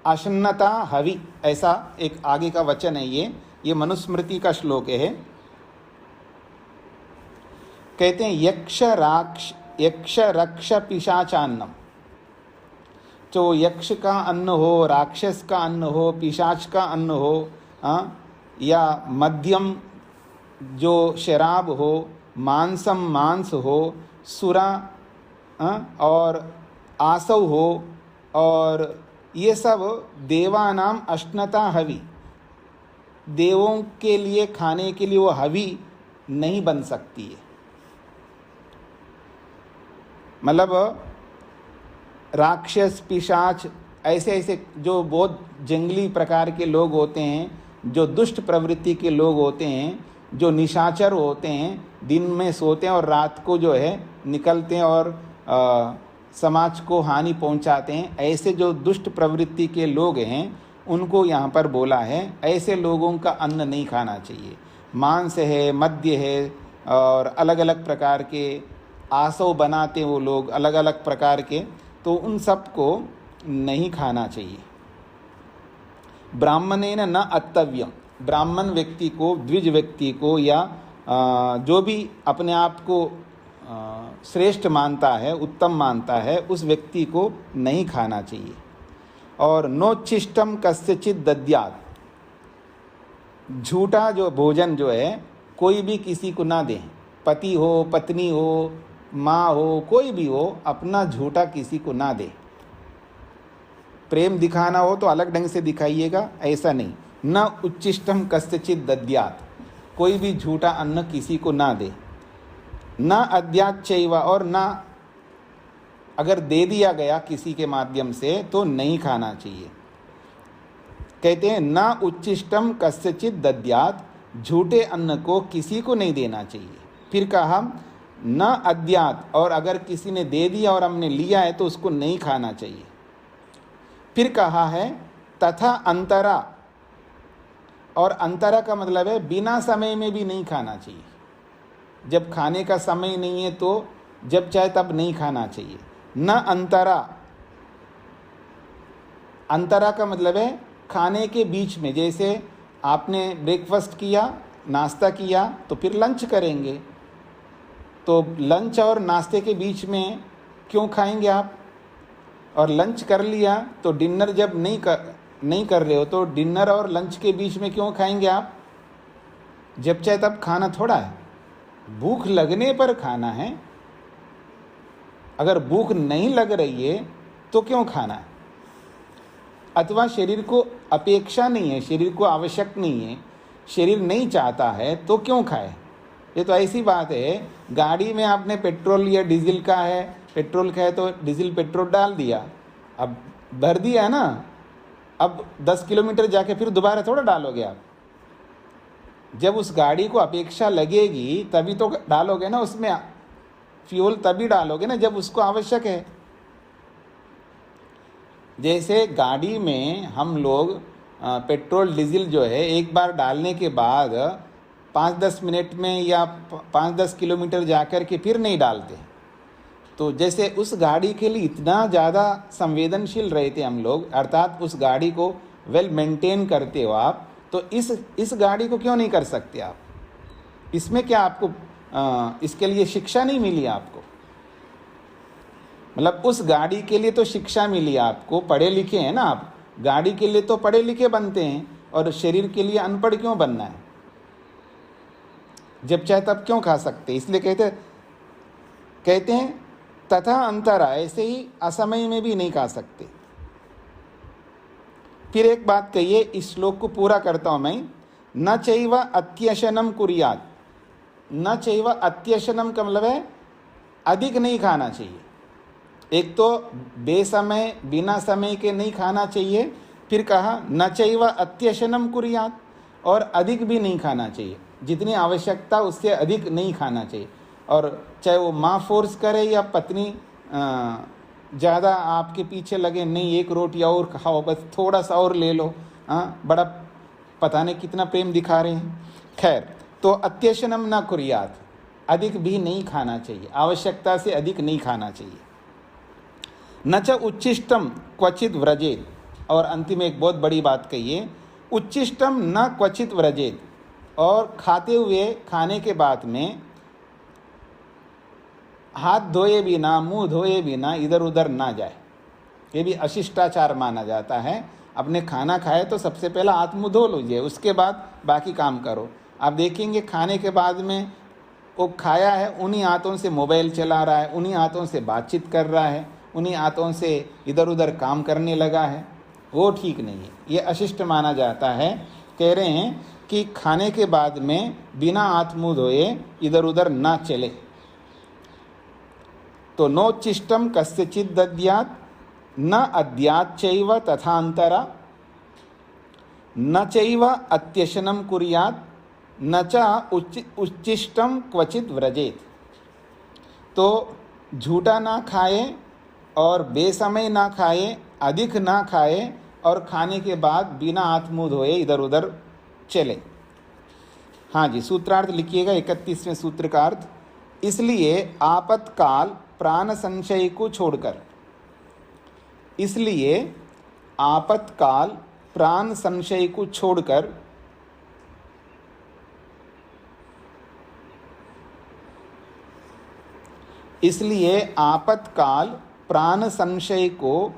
अशन्नता हवि, ऐसा एक आगे का वचन है। ये मनुस्मृति का श्लोक है। कहते हैं यक्ष रक्ष पिशाचान्नम, तो यक्ष का अन्न हो, राक्षस का अन्न हो, पिशाच का अन्न हो, या मध्यम जो शराब हो, मांसम मांस हो, सुरा और आसव हो, और ये सब देवानाम अश्नता हवि, देवों के लिए खाने के लिए वो हवि नहीं बन सकती है। मतलब राक्षस पिशाच ऐसे ऐसे जो बहुत जंगली प्रकार के लोग होते हैं, जो दुष्ट प्रवृत्ति के लोग होते हैं, जो निशाचर होते हैं, दिन में सोते हैं और रात को जो है निकलते हैं और समाज को हानि पहुंचाते हैं, ऐसे जो दुष्ट प्रवृत्ति के लोग हैं उनको यहाँ पर बोला है ऐसे लोगों का अन्न नहीं खाना चाहिए। मांस है, मद्य है, और अलग अलग प्रकार के आसव बनाते हैं वो लोग अलग अलग प्रकार के, तो उन सब को नहीं खाना चाहिए। ब्राह्मणेन न अत्तव्यम, ब्राह्मण व्यक्ति को, द्विज व्यक्ति को, या जो भी अपने आप को श्रेष्ठ मानता है, उत्तम मानता है, उस व्यक्ति को नहीं खाना चाहिए। और नोच्छिष्टम कस्यचित दद्यात्, झूठा जो भोजन जो है कोई भी किसी को ना दे, पति हो, पत्नी हो, माँ हो, कोई भी हो, अपना झूठा किसी को ना दे। प्रेम दिखाना हो तो अलग ढंग से दिखाइएगा, ऐसा नहीं। न उच्चिष्टम कस्यचित दद्यात्, कोई भी झूठा अन्न किसी को ना दे। न अद्याच्चैव, और न अगर दे दिया गया किसी के माध्यम से तो नहीं खाना चाहिए। कहते हैं न उच्चिष्टम कस्यचित दद्यात्, झूठे अन्न को किसी को नहीं देना चाहिए। फिर कहा न अद्यात्, और अगर किसी ने दे दिया और हमने लिया है तो उसको नहीं खाना चाहिए। फिर कहा है तथा अंतरा, और अंतरा का मतलब है बिना समय में भी नहीं खाना चाहिए। जब खाने का समय नहीं है तो जब चाहे तब नहीं खाना चाहिए। न अंतरा, अंतरा का मतलब है खाने के बीच में, जैसे आपने ब्रेकफास्ट किया, नाश्ता किया, तो फिर लंच करेंगे, तो लंच और नाश्ते के बीच में क्यों खाएंगे आप? और लंच कर लिया तो डिनर जब नहीं कर रहे हो तो डिनर और लंच के बीच में क्यों खाएंगे आप? जब चाहे तब खाना थोड़ा है, भूख लगने पर खाना है। अगर भूख नहीं लग रही है तो क्यों खाना है? अथवा शरीर को अपेक्षा नहीं है, शरीर को आवश्यक नहीं है, शरीर नहीं चाहता है तो क्यों खाए? ये तो ऐसी बात है, गाड़ी में आपने पेट्रोल या डीजल का है, पेट्रोल का है तो डीजल पेट्रोल डाल दिया, अब भर दिया है ना, अब 10 किलोमीटर जाके फिर दोबारा थोड़ा डालोगे आप। जब उस गाड़ी को अपेक्षा लगेगी तभी तो डालोगे ना, उसमें फ्यूल तभी डालोगे ना जब उसको आवश्यक है। जैसे गाड़ी में हम लोग पेट्रोल डीजल जो है एक बार डालने के बाद 5-10 मिनट में या 5-10 किलोमीटर जाकर के फिर नहीं डालते। तो जैसे उस गाड़ी के लिए इतना ज़्यादा संवेदनशील रहते हम लोग, अर्थात उस गाड़ी को वेल मेंटेन करते हो आप, तो इस गाड़ी को क्यों नहीं कर सकते आप? इसमें क्या आपको इसके लिए शिक्षा नहीं मिली आपको? मतलब उस गाड़ी के लिए तो शिक्षा मिली आपको, पढ़े लिखे हैं ना आप, गाड़ी के लिए तो पढ़े लिखे बनते हैं, और शरीर के लिए अनपढ़ क्यों बनना है? जब चाहे तब क्यों खा सकते? इसलिए कहते हैं तथा अंतरा, ऐसे ही असमय में भी नहीं खा सकते। फिर एक बात कहिए, इस श्लोक को पूरा करता हूं मैं। न चैव अत्यशनम कुर्यात्। न चैव अत्यशनम का मतलब है अधिक नहीं खाना चाहिए। एक तो बेसमय बिना समय के नहीं खाना चाहिए, फिर कहा न चैव अत्यशनम कुर्यात्, और अधिक भी नहीं खाना चाहिए, जितनी आवश्यकता उससे अधिक नहीं खाना चाहिए। और चाहे वो माँ फोर्स करे या पत्नी ज़्यादा आपके पीछे लगे, नहीं एक रोटी और खाओ, बस थोड़ा सा और ले लो, बड़ा पता नहीं कितना प्रेम दिखा रहे हैं। खैर, तो अत्यशनम न कुर्यात्, अधिक भी नहीं खाना चाहिए, आवश्यकता से अधिक नहीं खाना चाहिए। न च उच्छिष्टम क्वचित व्रजेत, और अंतिम एक बहुत बड़ी बात कहिए, उच्छिष्टम न क्वचित व्रजेत, और खाते हुए खाने के बाद में हाथ धोए बिना, मुंह धोए बिना इधर उधर ना जाए। ये भी अशिष्टाचार माना जाता है। अपने खाना खाए तो सबसे पहला हाथ मुंह धो लीजिए, उसके बाद बाकी काम करो। आप देखेंगे खाने के बाद में वो खाया है, उन्हीं हाथों से मोबाइल चला रहा है, उन्हीं हाथों से बातचीत कर रहा है, उन्हीं हाथों से इधर उधर काम करने लगा है, वो ठीक नहीं है, ये अशिष्ट माना जाता है। कह रहे हैं कि खाने के बाद में बिना हाथ मुंह धोए इधर उधर ना चले। तो नोच्चिष्टम कस्यचित् दद्यात्, न अद्यात् चैव तथान्तरा, न चैव अत्यशनं कुर्यात्, न च उच्चिष्टम क्वचित व्रजेत। तो झूठा ना खाए और बेसमय ना खाए, अधिक ना खाए, और खाने के बाद बिना हाथ मुंह धोए इधर उधर चले। हाँ जी, सूत्रार्थ लिखिएगा, 31वें सूत्र का अर्थ। इसलिए आपातकाल प्राण संशय को छोड़कर, इसलिए आपातकाल प्राण संशय को छोड़कर, इसलिए आपातकाल प्राण संशय को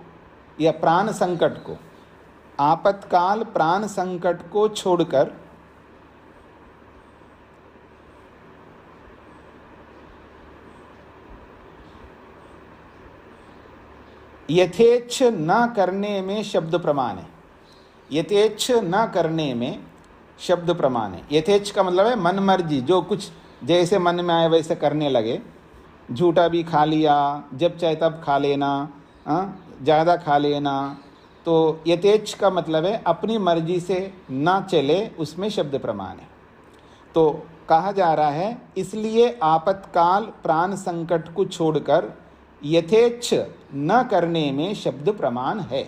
या प्राण संकट को, आपातकाल प्राण संकट को छोड़कर यथेच्छ न करने में शब्द प्रमाण है। यथेच्छ न करने में शब्द प्रमाण है। यथेच्छ का मतलब है मन मर्जी, जो कुछ जैसे मन में आए वैसे करने लगे। झूठा भी खा लिया, जब चाहे तब खा लेना, ज़्यादा खा लेना। तो यथेच्छ का मतलब है अपनी मर्जी से ना चले, उसमें शब्द प्रमाण है। तो कहा जा रहा है इसलिए आपातकाल प्राण संकट को छोड़कर यथेच्छ न करने में शब्द प्रमाण है।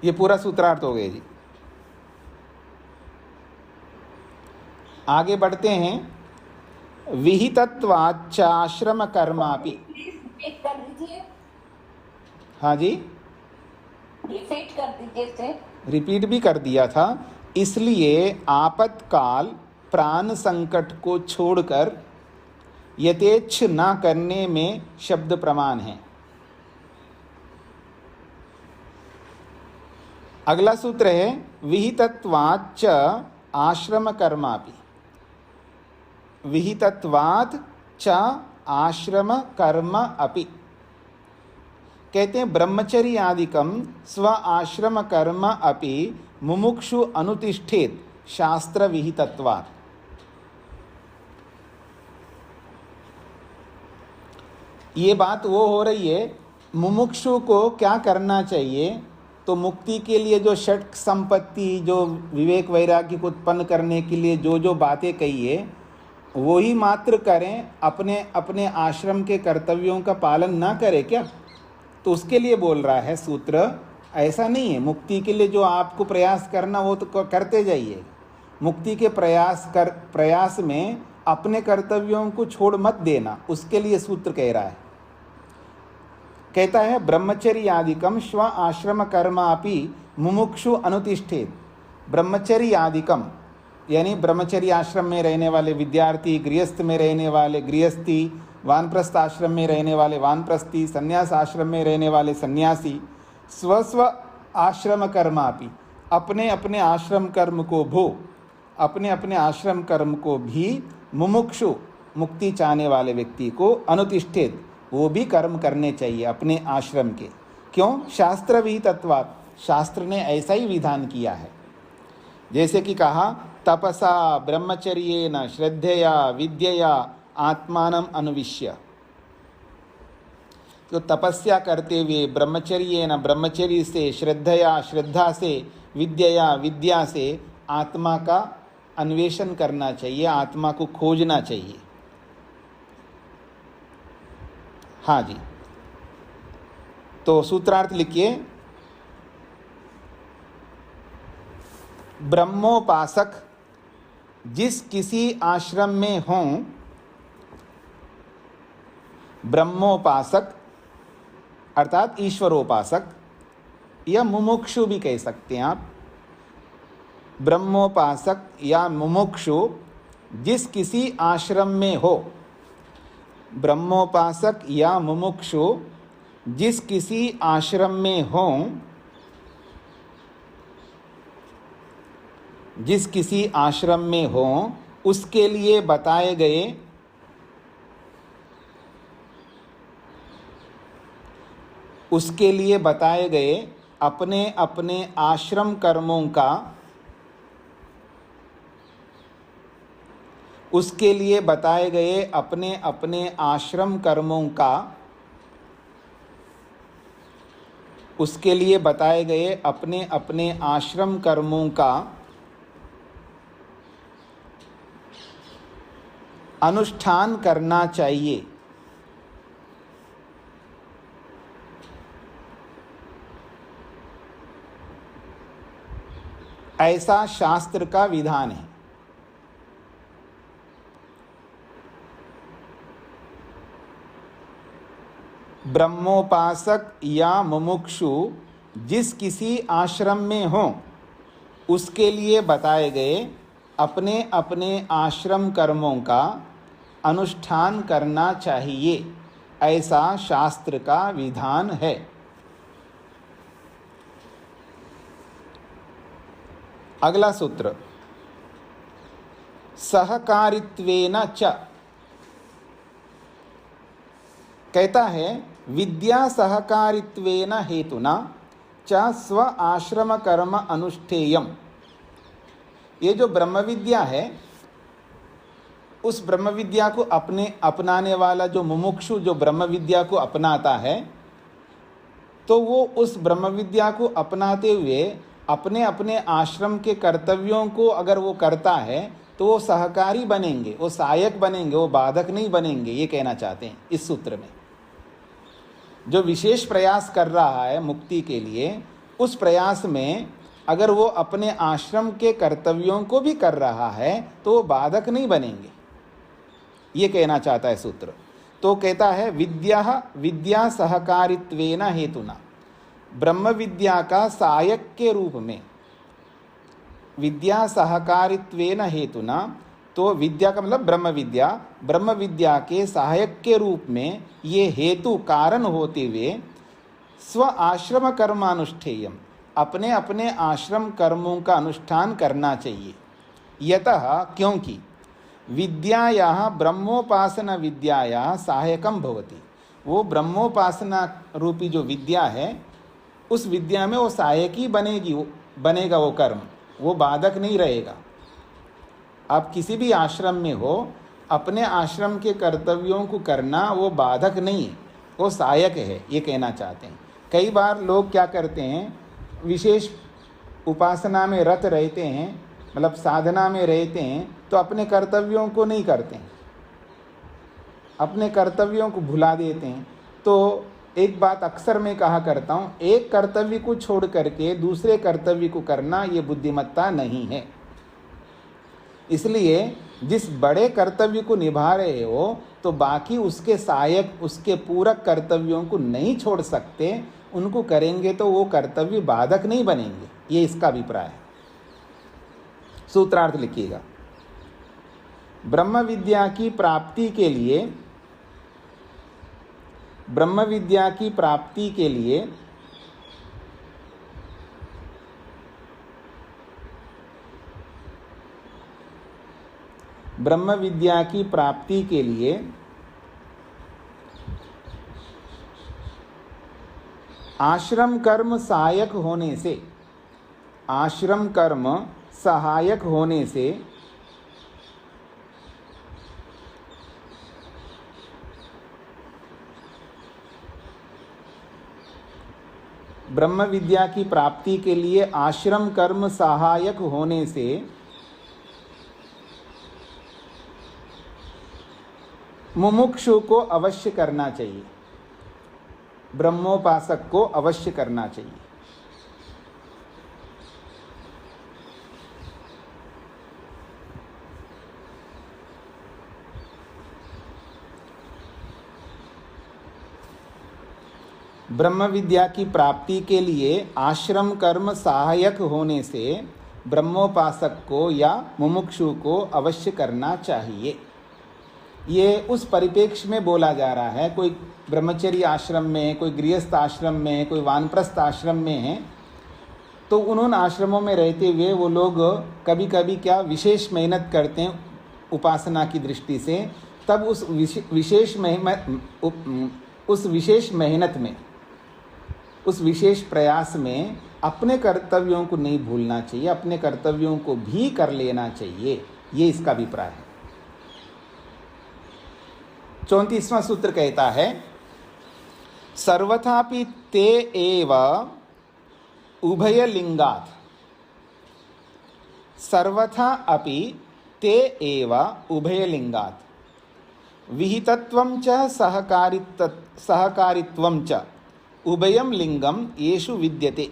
ये पूरा सूत्रार्थ हो गया जी। आगे बढ़ते हैं। विहितत्वाच्चाश्रम कर्मापि। रिपीट कर दीजिए। हाँ जी, रिपीट कर दीजिए। रिपीट भी कर दिया था। इसलिए आपातकाल प्राण संकट को छोड़कर यथेच्छ ना करने में शब्द प्रमाण है। अगला सूत्र है विहितत्वाच्च आश्रम कर्मापि। विहितत्वात् च आश्रम कर्म अपि। कहते हैं ब्रह्मचर्य आदिकम स्व आश्रम कर्म अपि मुमुक्षु अनुतिष्ठेत शास्त्र विहितत्वात्। ये बात वो हो रही है मुमुक्षु को क्या करना चाहिए। तो मुक्ति के लिए जो षट संपत्ति, जो विवेक वैराग्य को उत्पन्न करने के लिए जो जो बातें कही है वो ही मात्र करें, अपने अपने आश्रम के कर्तव्यों का पालन ना करें क्या। तो उसके लिए बोल रहा है सूत्र। ऐसा नहीं है, मुक्ति के लिए जो आपको प्रयास करना वो तो करते जाइए। मुक्ति के प्रयास में अपने कर्तव्यों को छोड़ मत देना, उसके लिए सूत्र कह रहा है। कहता है ब्रह्मचर्य आदिकम स्व आश्रम कर्मापि मुमुक्षु अनुतिष्ठेत। ब्रह्मचर्य आदिकम यानी ब्रह्मचर्य आश्रम में रहने वाले विद्यार्थी, गृहस्थ में रहने वाले गृहस्थी, वानप्रस्थ आश्रम में रहने वाले वानप्रस्थी, संन्यास आश्रम में रहने वाले सन्यासी, स्व आश्रम कर्मापि अपने अपने आश्रम कर्म को अपने अपने आश्रम कर्म को भी मुमुक्षु मुक्ति चाहने वाले व्यक्ति को अनुतिष्ठित वो भी कर्म करने चाहिए अपने आश्रम के। क्यों? शास्त्र विहितत्वात्, शास्त्र ने ऐसा ही विधान किया है। जैसे कि कहा तपसा ब्रह्मचर्येन श्रद्धया विद्यया आत्मानम अनुविश्य। तो तपस्या करते हुए ब्रह्मचर्येन ब्रह्मचर्य से, श्रद्धया श्रद्धा से, विद्यया विद्या से आत्मा का अन्वेषण करना चाहिए, आत्मा को खोजना चाहिए। हाँ जी, तो सूत्रार्थ लिखिए। ब्रह्मोपासक जिस किसी आश्रम में हों, ब्रह्मोपासक अर्थात ईश्वरोपासक या मुमुक्षु भी कह सकते हैं आप। ब्रह्मोपासक या मुमुक्षु जिस किसी आश्रम में हो, ब्रह्मोपासक या मुमुक्षु जिस किसी आश्रम में हों, जिस किसी आश्रम में हों, उसके लिए बताए गए अपने अपने आश्रम कर्मों का, उसके लिए बताए गए अपने अपने आश्रम कर्मों का, उसके लिए बताए गए अपने अपने आश्रम कर्मों का अनुष्ठान करना चाहिए। ऐसा शास्त्र का विधान है। ब्रह्मोपासक या मुमुक्षु जिस किसी आश्रम में हों, उसके लिए बताए गए अपने अपने आश्रम कर्मों का अनुष्ठान करना चाहिए। ऐसा शास्त्र का विधान है। अगला सूत्र सहकारित्वेन च। कहता है विद्या सहकारित्वेन हेतुना च स्व आश्रम कर्म अनुष्ठेयम। ये जो ब्रह्म विद्या है, उस ब्रह्म विद्या को अपनाने वाला जो मुमुक्षु जो ब्रह्म विद्या को अपनाता है, तो वो उस ब्रह्म विद्या को अपनाते हुए अपने अपने आश्रम के कर्तव्यों को अगर वो करता है तो वो सहकारी बनेंगे, वो सहायक बनेंगे, वो बाधक नहीं बनेंगे। ये कहना चाहते हैं इस सूत्र में। जो विशेष प्रयास कर रहा है मुक्ति के लिए, उस प्रयास में अगर वो अपने आश्रम के कर्तव्यों को भी कर रहा है तो वो बाधक नहीं बनेंगे। ये कहना चाहता है सूत्र। तो कहता है विद्या सहकारित्वेन हेतुना, ब्रह्म विद्या का सहायक के रूप में, विद्या सहकारित्वेन हेतुना तो विद्या का मतलब ब्रह्म विद्या के सहायक के रूप में ये हेतु कारण होते हुए स्व आश्रम कर्मानुष्ठेयम, अपने अपने आश्रम कर्मों का अनुष्ठान करना चाहिए। यतः क्योंकि विद्यायाः ब्रह्मोपासना विद्यायाः सहायकम भवति, वो ब्रह्मोपासना रूपी जो विद्या है उस विद्या में वो सहायक ही बनेगा वो कर्म, वो बाधक नहीं रहेगा। आप किसी भी आश्रम में हो, अपने आश्रम के कर्तव्यों को करना वो बाधक नहीं है, वो सहायक है, ये कहना चाहते हैं। कई बार लोग क्या करते हैं, विशेष उपासना में रत रहते हैं, मतलब साधना में रहते हैं, तो अपने कर्तव्यों को नहीं करते हैं, अपने कर्तव्यों को भुला देते हैं। तो एक बात अक्सर मैं कहा करता हूँ, एक कर्तव्य को छोड़ करके दूसरे कर्तव्य को करना ये बुद्धिमत्ता नहीं है। इसलिए जिस बड़े कर्तव्य को निभा रहे हो तो बाकी उसके सहायक, उसके पूरक कर्तव्यों को नहीं छोड़ सकते, उनको करेंगे तो वो कर्तव्य बाधक नहीं बनेंगे, ये इसका अभिप्राय है। सूत्रार्थ लिखिएगा। ब्रह्म विद्या की प्राप्ति के लिए, ब्रह्म विद्या की प्राप्ति के लिए ब्रह्म विद्या की प्राप्ति के लिए आश्रम कर्म सहायक होने से, आश्रम कर्म सहायक होने से ब्रह्म विद्या की प्राप्ति के लिए आश्रम कर्म सहायक होने से मुमुक्षु को अवश्य करना चाहिए, ब्रह्मोपासक को अवश्य करना चाहिए। ब्रह्म विद्या की प्राप्ति के लिए आश्रम कर्म सहायक होने से ब्रह्मोपासक को या मुमुक्षु को अवश्य करना चाहिए। ये उस परिप्रेक्ष्य में बोला जा रहा है, कोई ब्रह्मचर्य आश्रम में, कोई गृहस्थ आश्रम में, कोई वानप्रस्थ आश्रम में है, तो उन आश्रमों में रहते हुए वो लोग कभी कभी क्या विशेष मेहनत करते हैं उपासना की दृष्टि से, तब उस विशेष मेहनत में, उस विशेष प्रयास में अपने कर्तव्यों को नहीं भूलना चाहिए, अपने कर्तव्यों को भी कर लेना चाहिए, ये इसका अभिप्राय है। 34वां सूत्र कहता है, सर्वथापि ते एव उभयलिंगात्, सर्वथा अपि ते एव उभयलिंगात् विहितत्वं च सहकारित्वं च उभयम लिंगम येषु विद्यते।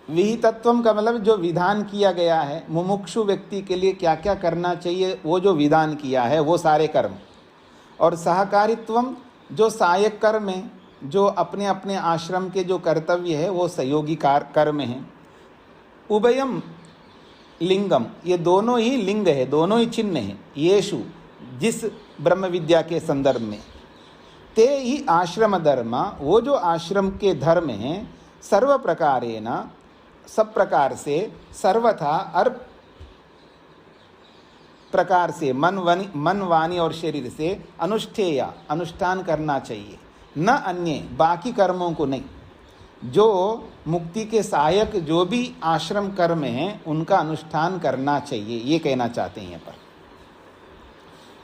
विहितत्वम का मतलब जो विधान किया गया है, मुमुक्षु व्यक्ति के लिए क्या क्या करना चाहिए, वो जो विधान किया है वो सारे कर्म, और सहकारित्वम जो सहायक कर्म है, जो अपने अपने आश्रम के जो कर्तव्य है वो सहयोगी कर्म है। उभयम लिंगम, ये दोनों ही लिंग है, दोनों ही चिन्ह है, येषु जिस ब्रह्म विद्या के संदर्भ में, ते ही आश्रम धर्म, वो जो आश्रम के धर्म हैं, सर्व प्रकारेण, सब प्रकार से, सर्वथा हर प्रकार से, मन वाणी और शरीर से अनुष्ठेय, अनुष्ठान करना चाहिए, न अन्य बाकी कर्मों को नहीं। जो मुक्ति के सहायक जो भी आश्रम कर्म हैं उनका अनुष्ठान करना चाहिए, ये कहना चाहते हैं। यहाँ पर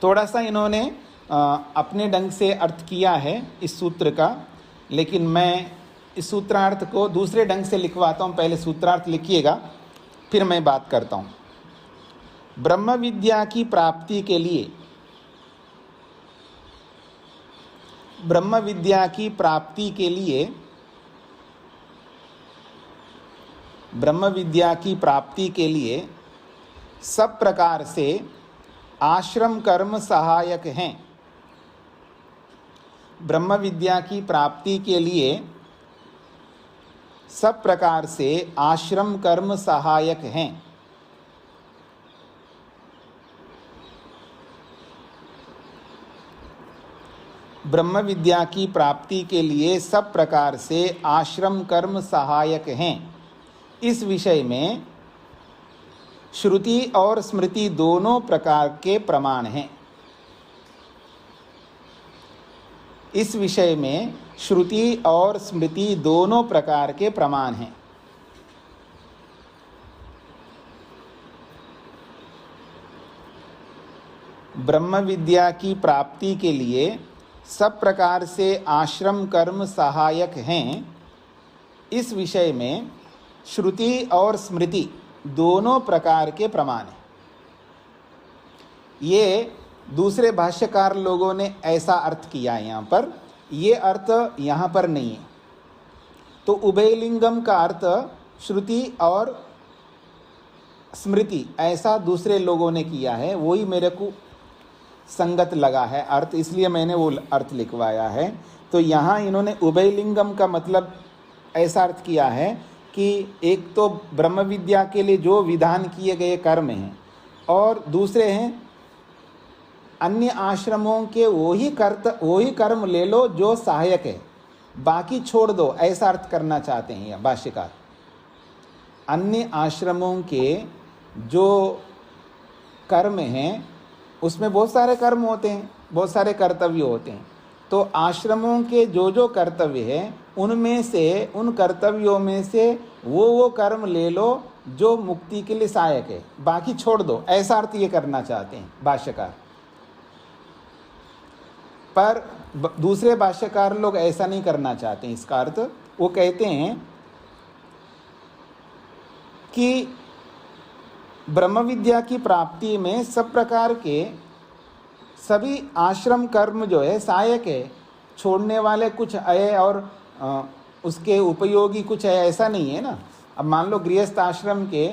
थोड़ा सा इन्होंने अपने ढंग से अर्थ किया है इस सूत्र का, लेकिन मैं इस सूत्रार्थ को दूसरे ढंग से लिखवाता हूँ। पहले सूत्रार्थ लिखिएगा, फिर मैं बात करता हूँ। ब्रह्म विद्या की प्राप्ति के लिए, ब्रह्म विद्या की प्राप्ति के लिए, ब्रह्म विद्या की प्राप्ति के लिए सब प्रकार से आश्रम कर्म सहायक हैं। ब्रह्म विद्या की प्राप्ति के लिए सब प्रकार से आश्रम कर्म सहायक हैं। ब्रह्म विद्या की प्राप्ति के लिए सब प्रकार से आश्रम कर्म सहायक हैं। इस विषय में श्रुति और स्मृति दोनों प्रकार के प्रमाण हैं। इस विषय में श्रुति और स्मृति दोनों प्रकार के प्रमाण हैं। ब्रह्म विद्या की प्राप्ति के लिए सब प्रकार से आश्रम कर्म सहायक हैं। इस विषय में श्रुति और स्मृति दोनों प्रकार के प्रमाण हैं। ये दूसरे भाष्यकार लोगों ने ऐसा अर्थ किया है, यहाँ पर ये अर्थ यहाँ पर नहीं है। तो उभयलिंगम का अर्थ श्रुति और स्मृति ऐसा दूसरे लोगों ने किया है, वही मेरे को संगत लगा है अर्थ, इसलिए मैंने वो अर्थ लिखवाया है। तो यहाँ इन्होंने उभयलिंगम का मतलब ऐसा अर्थ किया है कि एक तो ब्रह्म विद्या के लिए जो विधान किए गए कर्म हैं और दूसरे हैं अन्य आश्रमों के वही कर्म ले लो जो सहायक है, बाकी छोड़ दो, ऐसा अर्थ करना चाहते हैं यह भाष्यकार। अन्य आश्रमों के जो कर्म हैं उसमें बहुत सारे कर्म होते हैं, बहुत सारे कर्तव्य होते हैं। तो आश्रमों के जो कर्तव्य है उनमें से, उन कर्तव्यों में से वो कर्म ले लो जो मुक्ति के लिए सहायक है, बाकी छोड़ दो, ऐसा अर्थ ये करना चाहते हैं भाष्यकार। पर दूसरे भाष्यकार लोग ऐसा नहीं करना चाहते हैं। इसका अर्थ वो कहते हैं कि ब्रह्म विद्या की प्राप्ति में सब प्रकार के सभी आश्रम कर्म जो है सहायक है, छोड़ने वाले कुछ है और उसके उपयोगी कुछ है, ऐसा नहीं है ना। अब मान लो गृहस्थ आश्रम के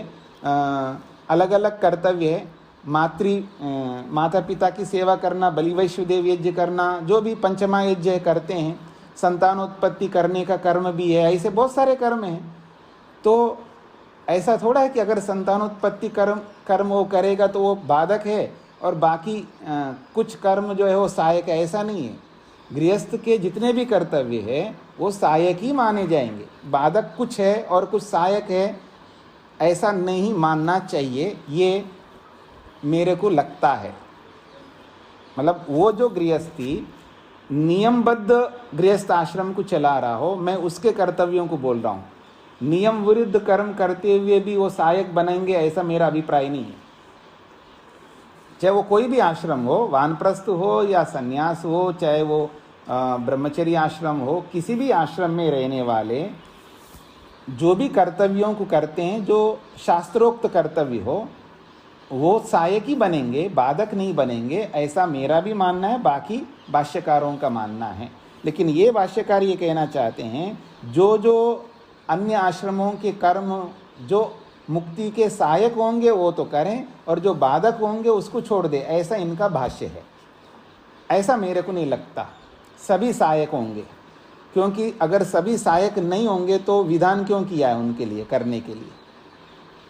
अलग अलग कर्तव्य है, माता पिता की सेवा करना, बलि वैश्वदेव यज्ञ करना, जो भी पंचमा यज्ञ करते हैं, संतानोत्पत्ति करने का कर्म भी है, ऐसे बहुत सारे कर्म हैं। तो ऐसा थोड़ा है कि अगर संतानोत्पत्ति कर्म वो करेगा तो वो बाधक है और बाकी कुछ कर्म जो है वो सहायक है, ऐसा नहीं है। गृहस्थ के जितने भी कर्तव्य है वो सहायक ही माने जाएंगे, बाधक कुछ है और कुछ सहायक है ऐसा नहीं मानना चाहिए, ये मेरे को लगता है। मतलब वो जो गृहस्थी नियमबद्ध गृहस्थ आश्रम को चला रहा हो, मैं उसके कर्तव्यों को बोल रहा हूँ। नियम विरुद्ध कर्म करते हुए भी वो सहायक बनेंगे ऐसा मेरा अभिप्राय नहीं है। चाहे वो कोई भी आश्रम हो, वानप्रस्थ हो या सन्यास हो, चाहे वो ब्रह्मचर्य आश्रम हो, किसी भी आश्रम में रहने वाले जो भी कर्तव्यों को करते हैं, जो शास्त्रोक्त कर्तव्य हो, वो सहायक ही बनेंगे, बाधक नहीं बनेंगे, ऐसा मेरा भी मानना है, बाकी भाष्यकारों का मानना है। लेकिन ये भाष्यकार ये कहना चाहते हैं जो अन्य आश्रमों के कर्म जो मुक्ति के सहायक होंगे वो तो करें और जो बाधक होंगे उसको छोड़ दे, ऐसा इनका भाष्य है। ऐसा मेरे को नहीं लगता सभी सहायक होंगे, क्योंकि अगर सभी सहायक नहीं होंगे तो विधान क्यों किया है उनके लिए करने के लिए?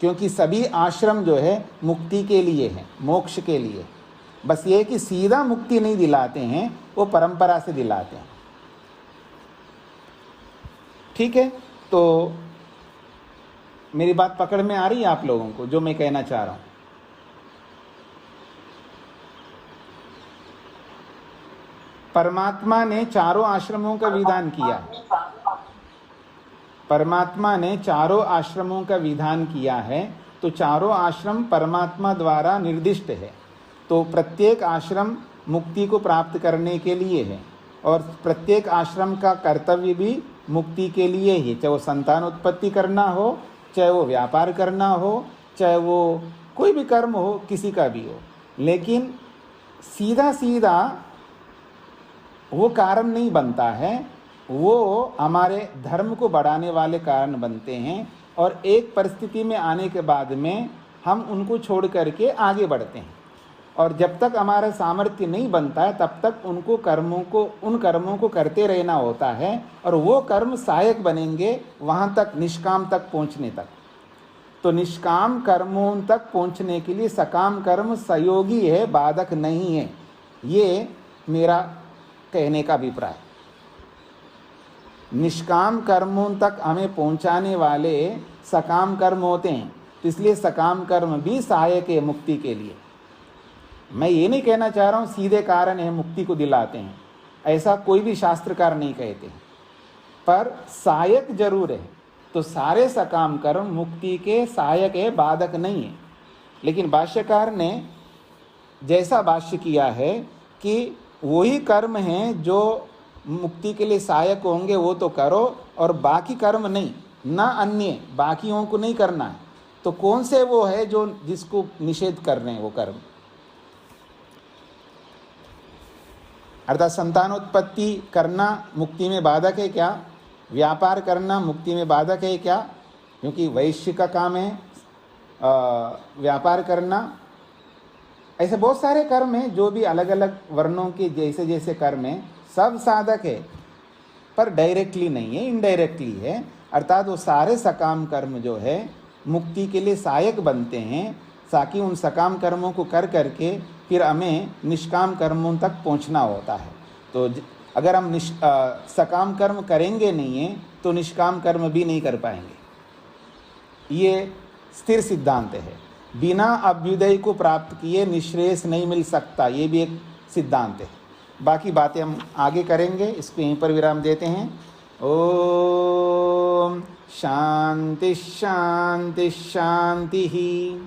क्योंकि सभी आश्रम जो है मुक्ति के लिए है, मोक्ष के लिए। बस ये कि सीधा मुक्ति नहीं दिलाते हैं, वो परंपरा से दिलाते हैं। ठीक है, तो मेरी बात पकड़ में आ रही है आप लोगों को जो मैं कहना चाह रहा हूं? परमात्मा ने चारों आश्रमों का विधान किया। परमात्मा ने चारों आश्रमों का विधान किया है, तो चारों आश्रम परमात्मा द्वारा निर्दिष्ट है। तो प्रत्येक आश्रम मुक्ति को प्राप्त करने के लिए है और प्रत्येक आश्रम का कर्तव्य भी मुक्ति के लिए ही, चाहे वो संतान उत्पत्ति करना हो, चाहे वो व्यापार करना हो, चाहे वो कोई भी कर्म हो, किसी का भी हो। लेकिन सीधा सीधा वो कारण नहीं बनता है, वो हमारे धर्म को बढ़ाने वाले कारण बनते हैं और एक परिस्थिति में आने के बाद में हम उनको छोड़ करके आगे बढ़ते हैं। और जब तक हमारा सामर्थ्य नहीं बनता है तब तक उन कर्मों को करते रहना होता है और वो कर्म सहायक बनेंगे वहाँ तक, निष्काम तक पहुँचने तक। तो निष्काम कर्मों तक पहुँचने के लिए सकाम कर्म सहयोगी है, बाधक नहीं है। ये मेरा कहने का अभिप्राय। निष्काम कर्मों तक हमें पहुंचाने वाले सकाम कर्म होते हैं, तो इसलिए सकाम कर्म भी सहायक है मुक्ति के लिए। मैं ये नहीं कहना चाह रहा हूँ सीधे कारण है मुक्ति को दिलाते हैं, ऐसा कोई भी शास्त्रकार नहीं कहते, पर सहायक जरूर है। तो सारे सकाम कर्म मुक्ति के सहायक है, बाधक नहीं है। लेकिन भाष्यकार ने जैसा भाष्य किया है कि वही कर्म हैं जो मुक्ति के लिए सहायक होंगे वो तो करो, और बाकी कर्म नहीं, ना अन्य बाकियों को नहीं करना है। तो कौन से वो है जो जिसको निषेध कर रहे हैं वो कर्म? अर्थात संतानोत्पत्ति करना मुक्ति में बाधक है क्या? व्यापार करना मुक्ति में बाधक है क्या? क्योंकि वैश्य का काम है व्यापार करना। ऐसे बहुत सारे कर्म हैं जो भी अलग अलग वर्णों के जैसे जैसे कर्म हैं, सब साधक है, पर डायरेक्टली नहीं है, इनडायरेक्टली है। अर्थात वो सारे सकाम कर्म जो है मुक्ति के लिए सहायक बनते हैं, ताकि उन सकाम कर्मों को कर करके फिर हमें निष्काम कर्मों तक पहुंचना होता है। तो अगर हम सकाम कर्म करेंगे नहीं है तो निष्काम कर्म भी नहीं कर पाएंगे। ये स्थिर सिद्धांत है। बिना अभ्युदय को प्राप्त किए निश्रेयस नहीं मिल सकता, ये भी एक सिद्धांत है। बाकी बातें हम आगे करेंगे, इसको यहीं पर विराम देते हैं। ओम शांति शांति शांति ही।